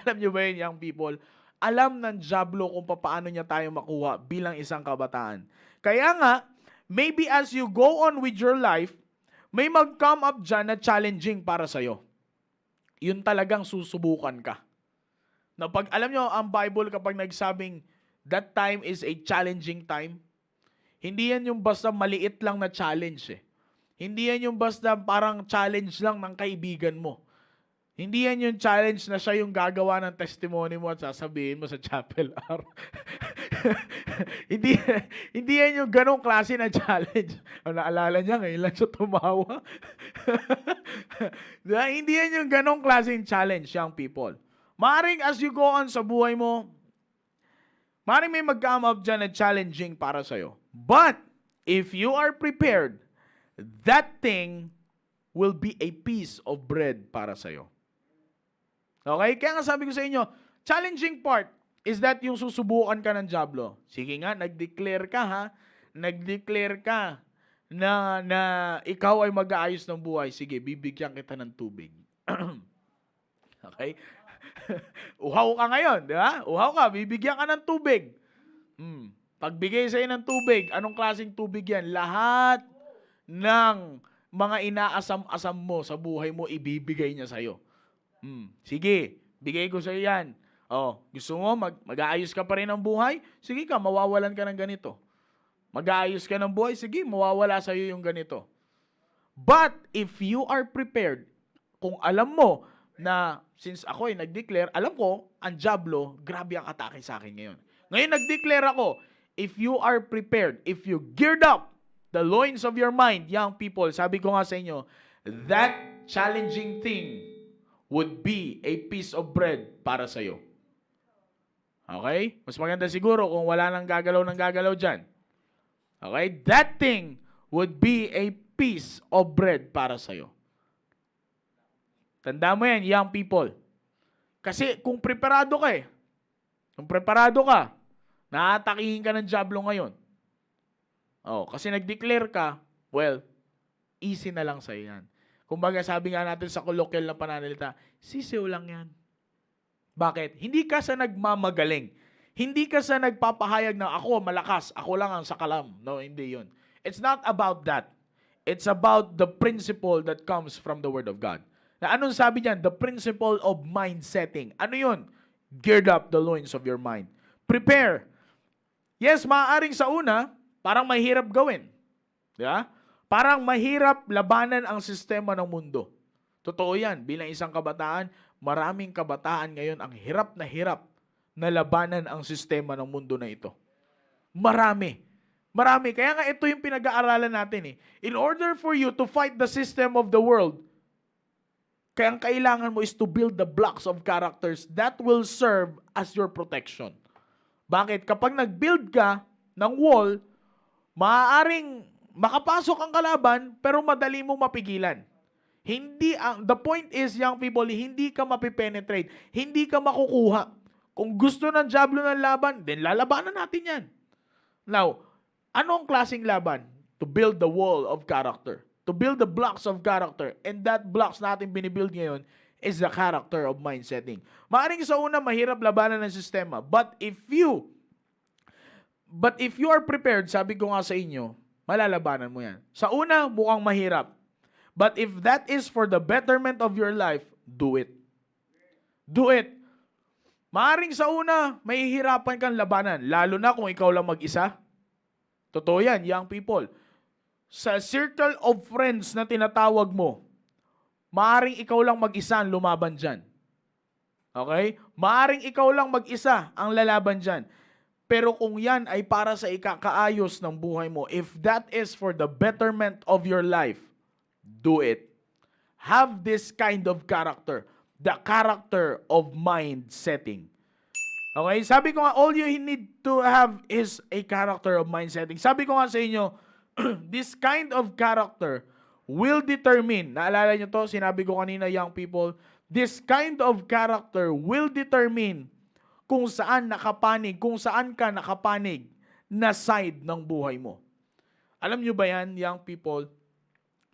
Alam niyo ba yun, young people? Alam ng Diablo kung paano niya tayo makuha bilang isang kabataan. Kaya nga, maybe as you go on with your life, may mag-come up dyan na challenging para sa'yo. Yun talagang susubukan ka. Na pag alam nyo, ang Bible kapag nagsabing that time is a challenging time, hindi yan yung basta maliit lang na challenge eh. Hindi yan yung basta parang challenge lang ng kaibigan mo. Hindi yan yung challenge na siya yung gagawa ng testimony mo at sasabihin mo sa chapel hour. hindi yan yung ganong klase na challenge. O, naalala niya, ngayon lang siya tumawa. Hindi yan yung ganong klaseng challenge, young people. Maaring as you go on sa buhay mo, Maring may mag-come up dyan na challenging para sa'yo. But, if you are prepared, that thing will be a piece of bread para sa'yo. Okay? Kaya nga sabi ko sa inyo, challenging part is that yung susubukan ka ng dyablo. Sige nga, nag-declare ka ha. Nag-declare ka na ikaw ay mag-aayos ng buhay. Sige, bibigyan kita ng tubig. Okay? Uhaw ka ngayon, di ba? Uhaw ka, bibigyan ka ng tubig. Pagbigay sa'yo ng tubig, anong klaseng tubig yan? Lahat ng mga inaasam-asam mo sa buhay mo, ibibigay niya sa'yo. Sige, bigay ko sa'yo yan. Gusto mo, mag-aayos ka pa rin ng buhay? Sige ka, mawawalan ka ng ganito. Mag-aayos ka ng buhay? Sige, mawawala sa'yo yung ganito. But, if you are prepared, kung alam mo na, since ako ay nag-declare, alam ko, ang dyablo, grabe ang atake sa akin ngayon. Ngayon, nag-declare ako, if you are prepared, if you geared up the loins of your mind, young people, sabi ko nga sa inyo, that challenging thing would be a piece of bread para sa'yo. Okay? Mas maganda siguro kung wala nang gagalaw dyan. Okay? That thing would be a piece of bread para sa'yo. Tanda mo yan, young people. Kasi kung preparado ka naatakihin ka ng dyablo ngayon. Kasi nag-declare ka, well, easy na lang sa'yo yan. Kumbaga sabi nga natin sa colloquial na pananalita, sisiw lang yan. Bakit? Hindi ka sa nagmamagaling. Hindi ka sa nagpapahayag na ako malakas, ako lang ang sakalam. No, hindi yun. It's not about that. It's about the principle that comes from the Word of God. Na anong sabi diyan? The principle of mind setting. Ano yun? Geared up the loins of your mind. Prepare. Yes, maaaring sa una, parang mahirap gawin. Yeah? Parang mahirap labanan ang sistema ng mundo. Totoo yan. Bilang isang kabataan, maraming kabataan ngayon ang hirap na labanan ang sistema ng mundo na ito. Marami. Kaya nga ito yung pinag-aaralan natin eh. In order for you to fight the system of the world, kaya ang kailangan mo is to build the blocks of characters that will serve as your protection. Bakit? Kapag nag-build ka ng wall, maaaring makapasok ang kalaban, pero madali mong mapigilan. The point is, young people, hindi ka mapipenetrate. Hindi ka makukuha. Kung gusto ng dyablo ng laban, then lalabanan natin yan. Now, anong klaseng laban? To build the wall of character. To build the blocks of character. And that blocks natin binibuild ngayon is the character of mind setting. Maaring sa una, mahirap labanan ng sistema. But if you are prepared, sabi ko nga sa inyo, malalabanan mo yan. Sa una, mukhang mahirap. But if that is for the betterment of your life, do it. Do it. Maaring sa una, mahihirapan kang labanan. Lalo na kung ikaw lang mag-isa. Totoo yan, young people. Sa circle of friends na tinatawag mo, maaring ikaw lang mag-isa ang lumaban dyan. Okay? Maaring ikaw lang mag-isa ang lalaban dyan. Pero kung yan ay para sa ikakaayos ng buhay mo, if that is for the betterment of your life, do it. Have this kind of character. The character of mind setting. Okay? Sabi ko nga, all you need to have is a character of mind setting. Sabi ko nga sa inyo, this kind of character will determine, naalala nyo to, sinabi ko kanina, young people, this kind of character will determine kung saan ka nakapanig na side ng buhay mo. Alam nyo ba yan, young people?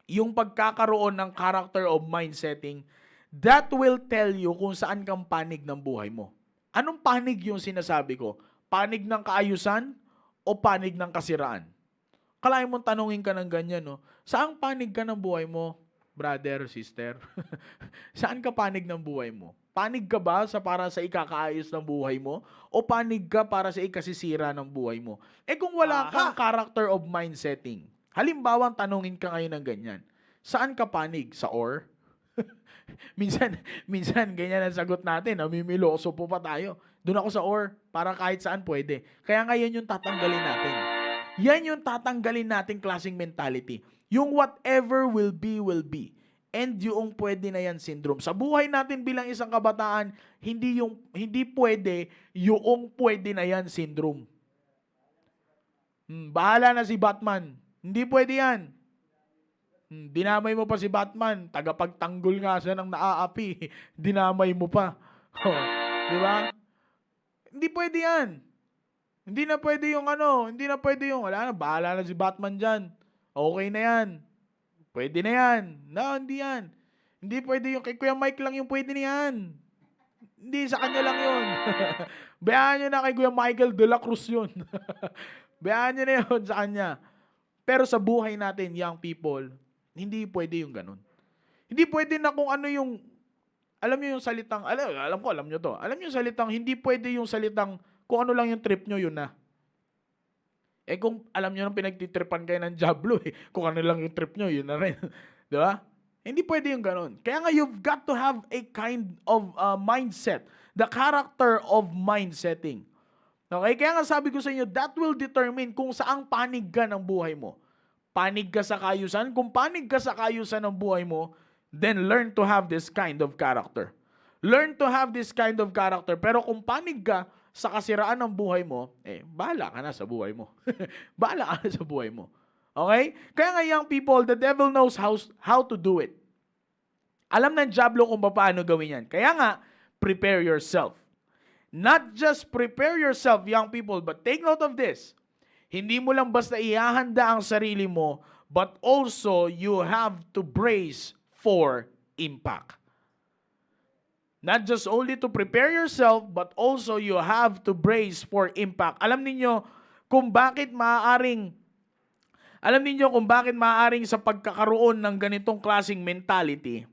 Yung pagkakaroon ng character of mind setting, that will tell you kung saan kang panig ng buhay mo. Anong panig yung sinasabi ko? Panig ng kaayusan o panig ng kasiraan? Kalahin mong tanungin ka ng ganyan, no? Saan panig ka ng buhay mo, brother, sister? Saan ka panig ng buhay mo? Panig ka ba para sa ikakaayos ng buhay mo? O panig ka para sa ikasisira ng buhay mo? Kung wala kang character of mind setting, halimbawa, tanungin ka ngayon ng ganyan, saan ka panig? Sa or? minsan ganyan ang sagot natin. Namimiloso po pa tayo. Doon ako sa or, para kahit saan pwede. Kaya ngayon yung tatanggalin natin. Yan yung tatanggalin nating klaseng mentality. Yung whatever will be, will be. and yung pwede na yan syndrome. Sa buhay natin bilang isang kabataan, hindi pwede yung pwede na yan syndrome. Bahala na si Batman. Hindi pwede yan. Dinamay mo pa si Batman, tagapagtanggol nga siya ng naaapi. Dinamay mo pa. Di ba? Hindi pwede yan. Hindi na pwede yung wala na, bahala na si Batman dyan. Okay na yan. Pwede na yan. No, hindi yan. Hindi pwede yung kay Kuya Mike lang yung pwede na yan. Hindi, sa kanya lang yun. Bayaan nyo na kay Kuya Michael de la Cruz yun. Bayaan nyo na yun sa kanya. Pero sa buhay natin, young people, hindi pwede yung ganun. Hindi pwede na kung ano yung, alam nyo yung salitang, alam nyo to. Alam nyo yung salitang, hindi pwede yung salitang, kung ano lang yung trip nyo, yun na. Kung alam nyo nang pinagtitripan kayo ng Diablo, kung ano lang yung trip nyo, yun na rin. Di ba? Hindi pwede yung ganun. Kaya nga, you've got to have a kind of mindset. The character of mindsetting. Okay? Kaya nga sabi ko sa inyo, that will determine kung saang panig ka ng buhay mo. Panig ka sa kayusan? Kung panig ka sa kayusan ng buhay mo, then learn to have this kind of character. Learn to have this kind of character. Pero kung panig ka sa kasiraan ng buhay mo, bahala ka na sa buhay mo. Bahala ka na sa buhay mo. Okay? Kaya nga, young people, the devil knows how to do it. Alam ng Diablo kung paano gawin yan. Kaya nga, prepare yourself. Not just prepare yourself, young people, but take note of this. Hindi mo lang basta ihahanda ang sarili mo, but also you have to brace for impact. Not just only to prepare yourself, but also you have to brace for impact. Alam niyo kung bakit maaaring sa pagkakaroon ng ganitong klaseng mentality,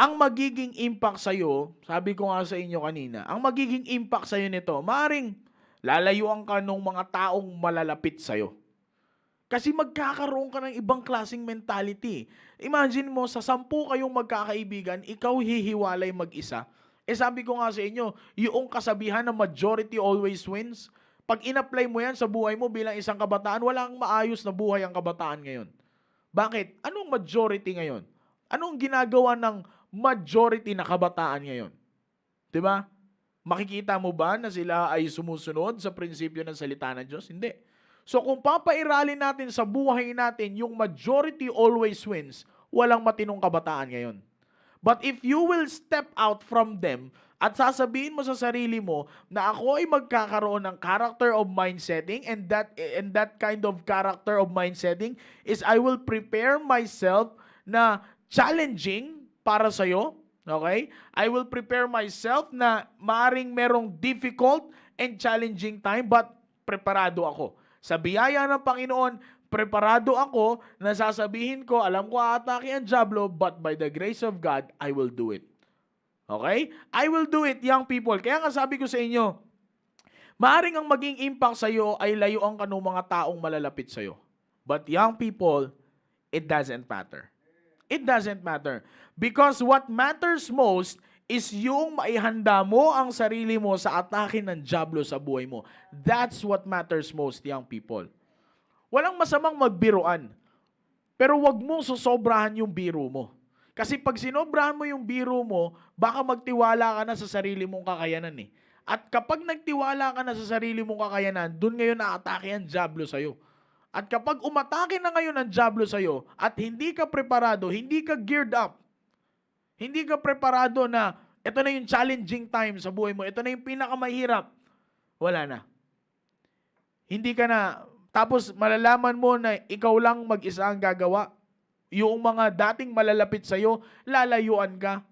ang magiging impact sa'yo, sabi ko nga sa inyo kanina, ang magiging impact sa'yo nito, maaaring lalayuan ka ng mga taong malalapit sa'yo. Kasi magkakaroon ka ng ibang klaseng mentality. Imagine mo, sa 10 kayong magkakaibigan, ikaw hihiwalay mag-isa. Sabi ko nga sa inyo, yung kasabihan na majority always wins, pag in-apply mo yan sa buhay mo bilang isang kabataan, walang maayos na buhay ang kabataan ngayon. Bakit? Anong majority ngayon? Anong ginagawa ng majority na kabataan ngayon? Diba? Makikita mo ba na sila ay sumusunod sa prinsipyo ng salita ng Diyos? Hindi. So kung papairalin natin sa buhay natin yung majority always wins, walang matinong kabataan ngayon. But if you will step out from them at sasabihin mo sa sarili mo na ako ay magkakaroon ng character of mind setting, and that kind of character of mind setting is I will prepare myself na challenging para sa'yo. Okay? I will prepare myself na maaring merong difficult and challenging time, but preparado ako. Sa biyaya ng Panginoon, preparado ako na sasabihin ko, alam ko aatake ang Diablo, but by the grace of God, I will do it. Okay? I will do it, young people. Kaya nga sabi ko sa inyo, maaring ang maging impact sa iyo ay layuan ka ng mga taong malalapit sa iyo. But young people, it doesn't matter. It doesn't matter. Because what matters most is yung maihanda mo ang sarili mo sa atake ng Diablo sa buhay mo. That's what matters most, young people. Walang masamang magbiruan. Pero wag mong sosobrahan yung biro mo. Kasi pag sinobrahan mo yung biro mo, baka magtiwala ka na sa sarili mong kakayanan eh. At kapag nagtiwala ka na sa sarili mong kakayanan, dun ngayon naatake ang Diablo sa'yo. At kapag umatake na ngayon ang Diablo sa'yo at hindi ka preparado, hindi ka geared up, hindi ka preparado na ito na yung challenging time sa buhay mo, ito na yung pinakamahirap, wala na. Hindi ka na, tapos malalaman mo na ikaw lang mag-isa ang gagawa. Yung mga dating malalapit sa'yo, lalayuan ka,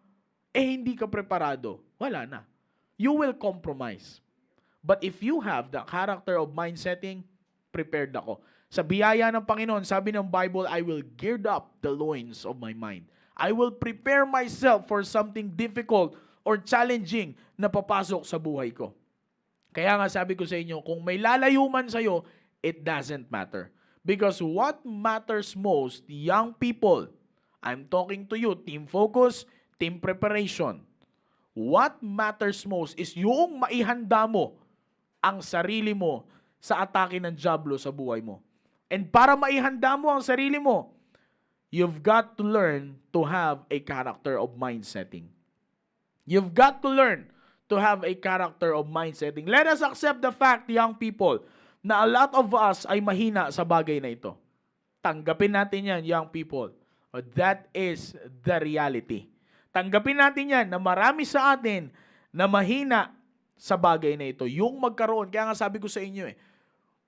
hindi ka preparado, wala na. You will compromise. But if you have the character of mind setting, prepared ako. Sa biyaya ng Panginoon, sabi ng Bible, I will gird up the loins of my mind. I will prepare myself for something difficult or challenging na papasok sa buhay ko. Kaya nga sabi ko sa inyo, kung may lalayo man sa'yo, it doesn't matter. Because what matters most, young people, I'm talking to you, team focus, team preparation. What matters most is yung maihanda mo ang sarili mo sa atake ng Diablo sa buhay mo. And para maihanda mo ang sarili mo, you've got to learn to have a character of mind setting. You've got to learn to have a character of mind setting. Let us accept the fact, young people, na a lot of us ay mahina sa bagay na ito. Tanggapin natin yan, young people. That is the reality. Tanggapin natin yan na marami sa atin na mahina sa bagay na ito. Yung magkaroon, kaya nga sabi ko sa inyo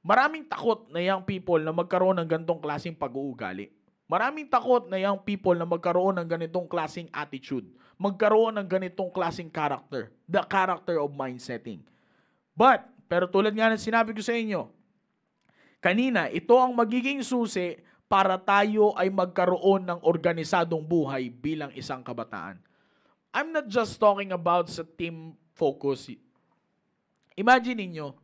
maraming takot na young people na magkaroon ng ganitong klaseng pag-uugali. Maraming takot na young people na magkaroon ng ganitong klaseng attitude. Magkaroon ng ganitong klaseng character. The character of mind setting. Pero tulad nga ng sinabi ko sa inyo, kanina, ito ang magiging susi para tayo ay magkaroon ng organisadong buhay bilang isang kabataan. I'm not just talking about sa team focus. Imagine niyo,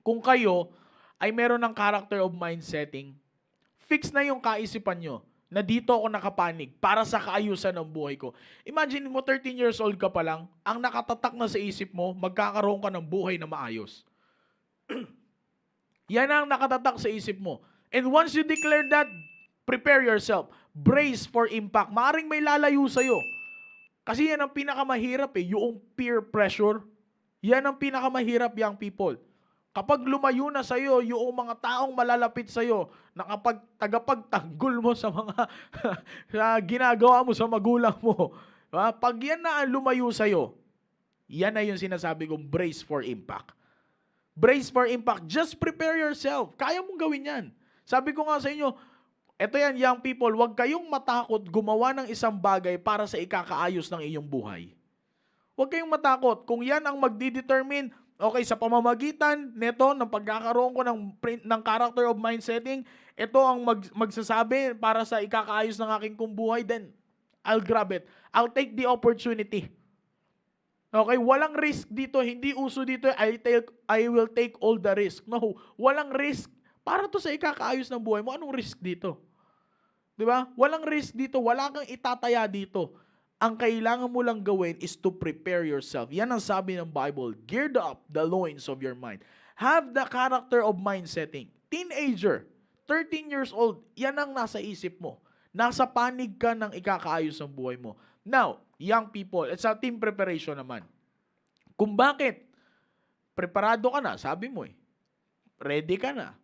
kung kayo ay meron ng character of mind setting, fix na yung kaisipan nyo na dito ako nakapanig para sa kaayusan ng buhay ko. Imagine mo, 13 years old ka pa lang, ang nakatatak na sa isip mo, magkakaroon ka ng buhay na maayos. Yan ang nakatatak sa isip mo. And once you declare that, prepare yourself. Brace for impact. Maaring may lalayo sa'yo. Kasi yan ang pinakamahirap yung peer pressure. Yan ang pinakamahirap, young people. Kapag lumayo na sa'yo, yung mga taong malalapit sa'yo, na kapag tagapagtanggol mo sa mga ginagawa mo sa magulang mo, pag yan na lumayo sa'yo, yan na yung sinasabi kong brace for impact. Brace for impact. Just prepare yourself. Kaya mong gawin yan. Sabi ko nga sa inyo, eto yan, young people, huwag kayong matakot gumawa ng isang bagay para sa ikakaayos ng iyong buhay. Huwag kayong matakot. Kung yan ang magdidetermine, okay, sa pamamagitan neto ng pagkakaroon ko ng character of mind setting, ito ang magsasabi para sa ikakaayos ng aking buhay, then I'll grab it. I'll take the opportunity. Okay, walang risk dito. Hindi uso dito, I will take all the risk. No, walang risk. Para to sa ikakaayos ng buhay mo, anong risk dito? Di ba? Walang risk dito. Wala kang itataya dito. Ang kailangan mo lang gawin is to prepare yourself. Yan ang sabi ng Bible. Gird up the loins of your mind. Have the character of mind setting. Teenager, 13 years old, yan ang nasa isip mo. Nasa panig ka ng ikakaayos ng buhay mo. Now, young people, it's a team preparation naman. Kung bakit? Preparado ka na, sabi mo ready ka na.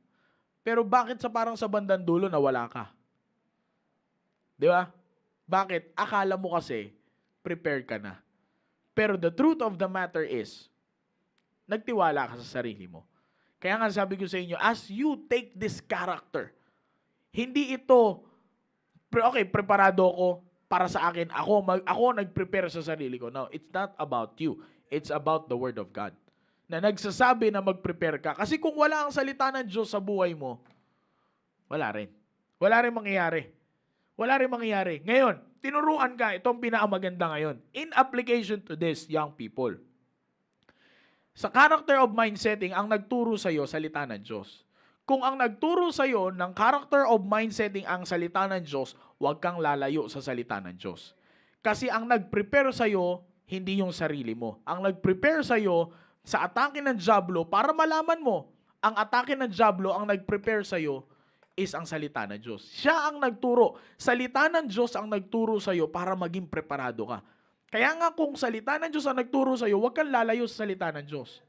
Pero bakit parang sa bandang dulo na wala ka? Di ba? Bakit? Akala mo kasi, prepared ka na. Pero the truth of the matter is, nagtiwala ka sa sarili mo. Kaya nga sabi ko sa inyo, as you take this character, hindi ito, okay, preparado ako para sa akin. Ako nag-prepare sa sarili ko. No, it's not about you. It's about the Word of God. Na nagsasabi na mag-prepare ka. Kasi kung wala ang salita ng Diyos sa buhay mo, wala rin. Wala rin mangyayari. Wala rin mangyayari. Ngayon, tinuruan ka, itong pinakamaganda ngayon. In application to this, young people. Sa character of mind setting, ang nagturo sa'yo, salita ng Diyos. Kung ang nagturo sa'yo ng character of mind setting ang salita ng Diyos, huwag kang lalayo sa salita ng Diyos. Kasi ang nag-prepare sa'yo, hindi yung sarili mo. Ang nag-prepare sa'yo sa atake ng dyablo, para malaman mo, ang atake ng dyablo, ang nag-prepare sa'yo, is ang salita ng Diyos. Siya ang nagturo. Salita ng Diyos ang nagturo sa'yo para maging preparado ka. Kaya nga kung salita ng Diyos ang nagturo sa'yo, huwag kang lalayo sa salita ng Diyos.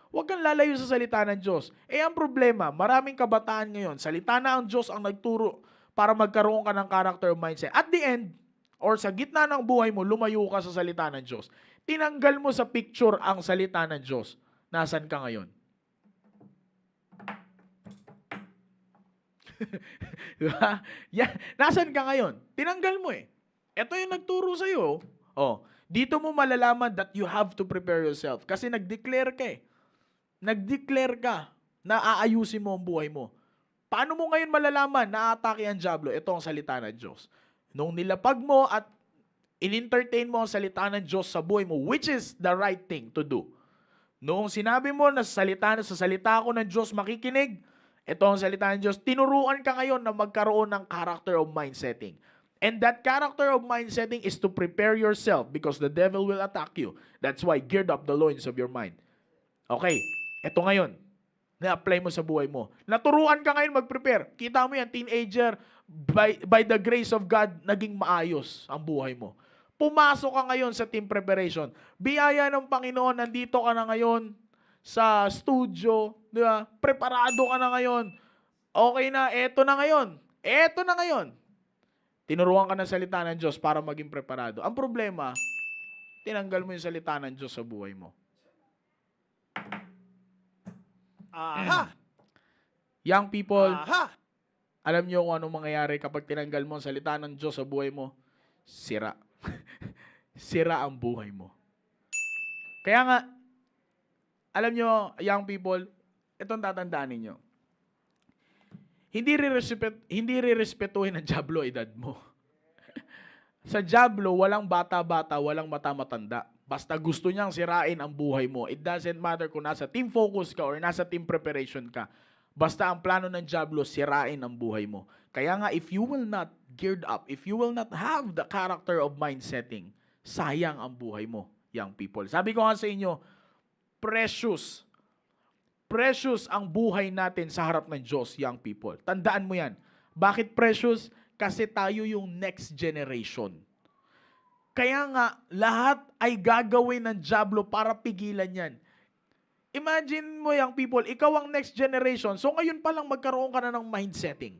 Huwag kang lalayo sa salita ng Diyos. Ang problema, maraming kabataan ngayon, salita na ang Diyos ang nagturo para magkaroon ka ng character of mindset. At the end, or sa gitna ng buhay mo, lumayo ka sa salita ng Diyos. Tinanggal mo sa picture ang salita ng Diyos. Nasaan ka ngayon? Diba? Nasaan ka ngayon? Tinanggal mo Ito yung nagturo sa'yo. Dito mo malalaman that you have to prepare yourself. Kasi nag-declare ka Nag-declare ka na aayusin mo ang buhay mo. Paano mo ngayon malalaman na atake ang dyablo? Ito ang salita ng Diyos. Nung nilapag mo at in-entertain mo ang salita ng Diyos sa buhay mo, which is the right thing to do. Noong sinabi mo na sa salita ko ng Diyos makikinig, ito ang salita ng Diyos, tinuruan ka ngayon na magkaroon ng character of mind setting. And that character of mind setting is to prepare yourself because the devil will attack you. That's why gird up the loins of your mind. Okay, ito ngayon, na-apply mo sa buhay mo. Naturuan ka ngayon mag-prepare. Kita mo yan, teenager, by the grace of God, naging maayos ang buhay mo. Pumasok ka ngayon sa team preparation. Biyaya ng Panginoon, nandito ka na ngayon sa studio, di ba? Preparado ka na ngayon. Okay na, eto na ngayon. Eto na ngayon. Tinuruan ka ng salita ng Diyos para maging preparado. Ang problema, tinanggal mo yung salita ng Diyos sa buhay mo. Aha! Young people, Aha! alam niyo kung anong mangyayari kapag tinanggal mo ang salita ng Diyos sa buhay mo? Sira. Sira ang buhay mo. Kaya nga, alam niyo, young people, itong tatandaan ninyo. Hindi re-respetuhin ng dyablo edad mo. Sa dyablo, walang bata-bata, walang mata-matanda. Basta gusto niyang sirain ang buhay mo. It doesn't matter kung nasa team focus ka or nasa team preparation ka. Basta ang plano ng dyablo, sirain ang buhay mo. Kaya nga, if you will not geared up, if you will not have the character of mind setting, sayang ang buhay mo, young people. Sabi ko nga sa inyo, precious. Precious ang buhay natin sa harap ng Diyos, young people. Tandaan mo yan. Bakit precious? Kasi tayo yung next generation. Kaya nga, lahat ay gagawin ng dyablo para pigilan yan. Imagine mo, young people, ikaw ang next generation. So ngayon pa lang magkaroon ka na ng mind setting.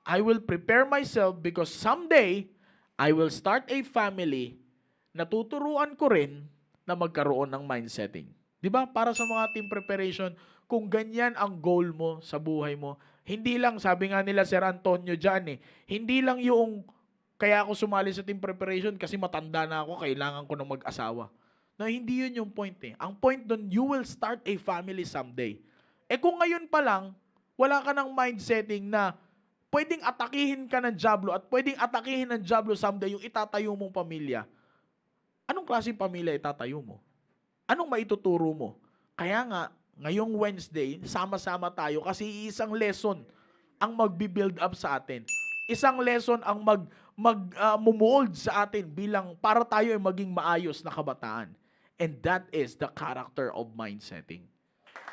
I will prepare myself because someday, I will start a family na tuturuan ko rin na magkaroon ng mind setting. Di ba? Para sa mga team preparation, kung ganyan ang goal mo sa buhay mo, hindi lang, sabi nga nila Sir Antonio dyan hindi lang yung kaya ako sumali sa team preparation kasi matanda na ako, kailangan ko na mag-asawa. No, hindi yun yung point Ang point doon, you will start a family someday. Kung ngayon pa lang, wala ka ng mind setting na pwedeng atakihin ka ng dyablo at pwedeng atakihin ng dyablo someday yung itatayo mong pamilya. Anong klaseng pamilya itatayo mo? Anong maituturo mo? Kaya nga, ngayong Wednesday, sama-sama tayo kasi isang lesson ang magbi-build up sa atin. Isang lesson ang mag-mold sa atin bilang para tayo ay maging maayos na kabataan. And that is the character of mind setting.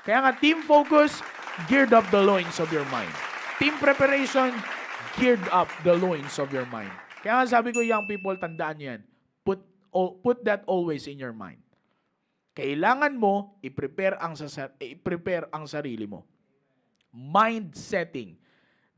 Kaya nga, team focus, geared up the loins of your mind. Team preparation, geared up the loins of your mind. Kaya nga sabi ko, young people, tandaan yan. Put that always in your mind. Kailangan mo i-prepare ang sarili mo. Mind setting.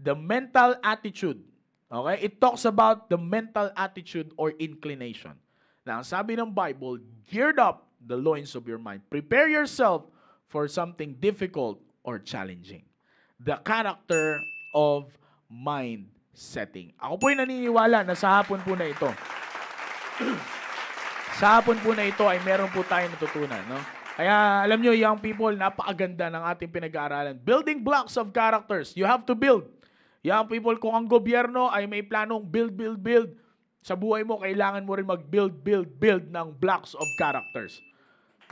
The mental attitude. Okay? It talks about the mental attitude or inclination. Now, sabi ng Bible, geared up the loins of your mind. Prepare yourself for something difficult or challenging. The character of mind setting. Ako po'y naniniwala na sa hapon po na ito, sa hapon po na ito ay meron po tayong natutunan. No? Kaya alam nyo, young people, napakaganda ng ating pinag-aaralan. Building blocks of characters. You have to build. Young people, kung ang gobyerno ay may planong build, sa buhay mo, kailangan mo rin mag-build ng blocks of characters.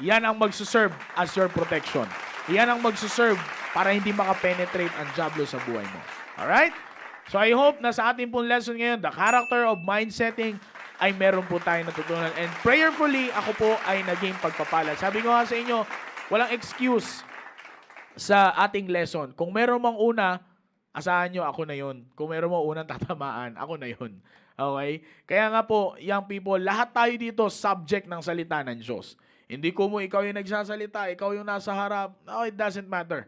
Yan ang magsuserve as your protection. Yan ang magsuserve para hindi makapenetrate ang dyablo sa buhay mo. Alright? So I hope na sa ating pong lesson ngayon, the character of mind setting, ay meron po tayong natutunan. And prayerfully, ako po ay naging pagpapala. Sabi ko nga sa inyo, walang excuse sa ating lesson. Kung meron mang una, asahan nyo, ako na yun. Kung meron mang unang tatamaan, ako na yun. Okay? Kaya nga po, young people, lahat tayo dito subject ng salita ng Diyos. Hindi ko mo ikaw yung nagsasalita, ikaw yung nasa harap. No, it doesn't matter.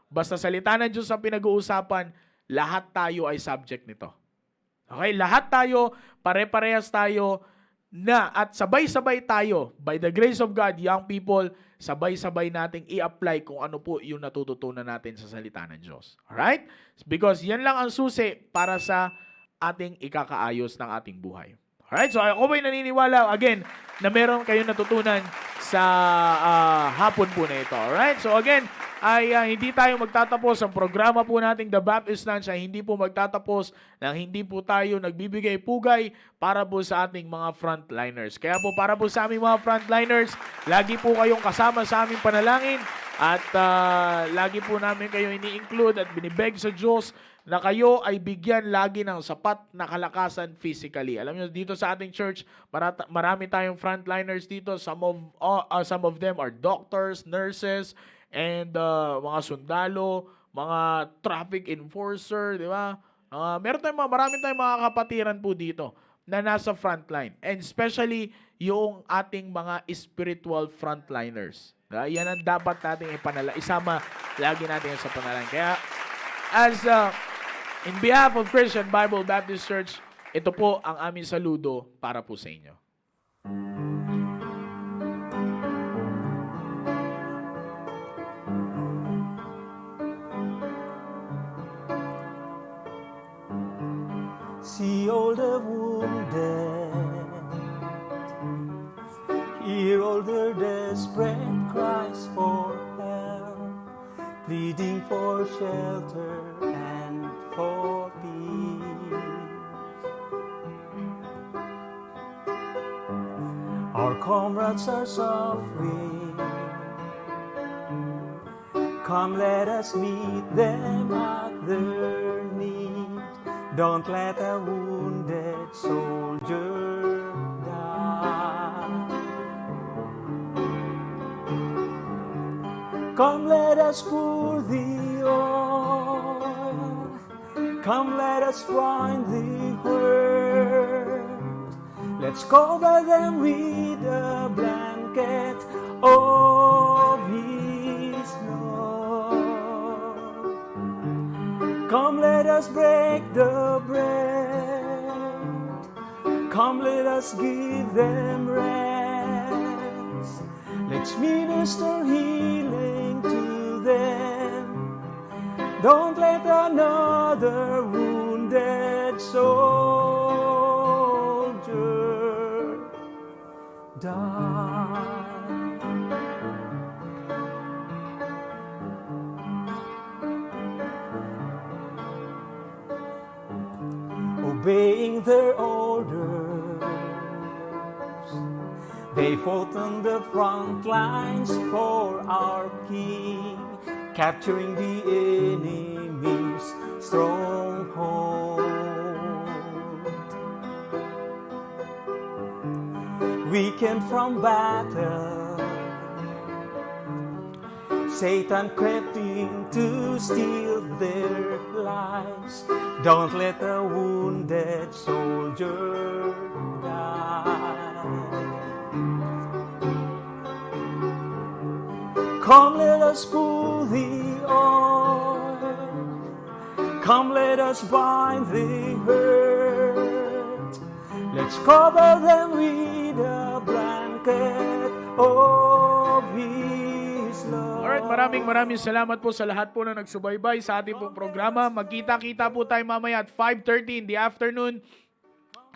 Basta salita ng Diyos ang pinag-uusapan, lahat tayo ay subject nito. Okay? Lahat tayo, pare-parehas tayo, na at sabay-sabay tayo, by the grace of God, young people, sabay-sabay nating i-apply kung ano po yung natututunan natin sa salita ng Diyos. Alright? Because yan lang ang susi para sa ating ikakaayos ng ating buhay. Alright? So ako ba'y naniniwala, again, na meron kayong natutunan sa hapon po na ito. Alright? So again, ay hindi tayo magtatapos. Ang programa po nating The Baptist Lunch ay hindi po magtatapos nang hindi po tayo nagbibigay pugay para po sa ating mga frontliners. Kaya po para po sa aming mga frontliners, lagi po kayong kasama sa aming panalangin at lagi po namin kayo ini-include at binibeg sa Diyos na kayo ay bigyan lagi ng sapat na kalakasan physically. Alam niyo, dito sa ating church, marami tayong frontliners dito. Some of them are doctors, nurses, and mga sundalo, mga traffic enforcer, di ba? Marami tayong mga kapatiran po dito na nasa frontline. And especially yung ating mga spiritual frontliners. Yan ang dapat natin isama lagi natin yan sa panalangin. Kaya, in behalf of Christian Bible Baptist Church, ito po ang aming saludo para po sa inyo. See all the wounded, hear all the desperate cries for help, pleading for shelter and for peace. Our comrades are suffering, come let us meet them at their need. Don't let a wounded soldier die. Come let us pour the oil, come let us bind the hurt. Let's cover them with a blanket of His love. Come let us break the bread, come let us give them rest. Let's minister healing to them. Don't let another wounded soldier die. Obeying their orders, they fought on the front lines for our King, capturing the enemy's stronghold. Weakened from battle, Satan crept in to steal their lives. Don't let a wounded soldier die. Come let us pull the oil, come let us bind the hurt. Let's cover them with a blanket of His love. Alright, maraming salamat po sa lahat po na nagsubaybay sa ating pong programa. Magkita-kita po tayo mamaya at 5:30 in the afternoon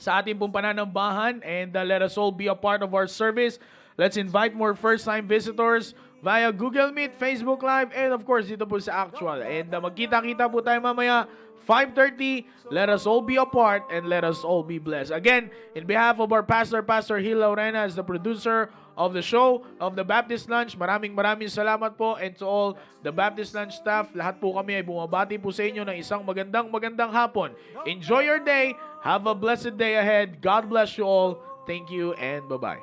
sa ating pong pananambahan, and let us all be a part of our service. Let's invite more first-time visitors via Google Meet, Facebook Live, and of course dito po sa Actual. And magkita-kita po tayo mamaya 5:30. Let us all be a part and let us all be blessed. Again, in behalf of our pastor, Pastor Gil Laurena, as the producer of the show, of the Baptist Lunch, maraming salamat po, and to all the Baptist Lunch staff, lahat po kami ay bumabati po sa inyo ng isang magandang hapon. Enjoy your day. Have a blessed day ahead. God bless you all. Thank you and bye-bye.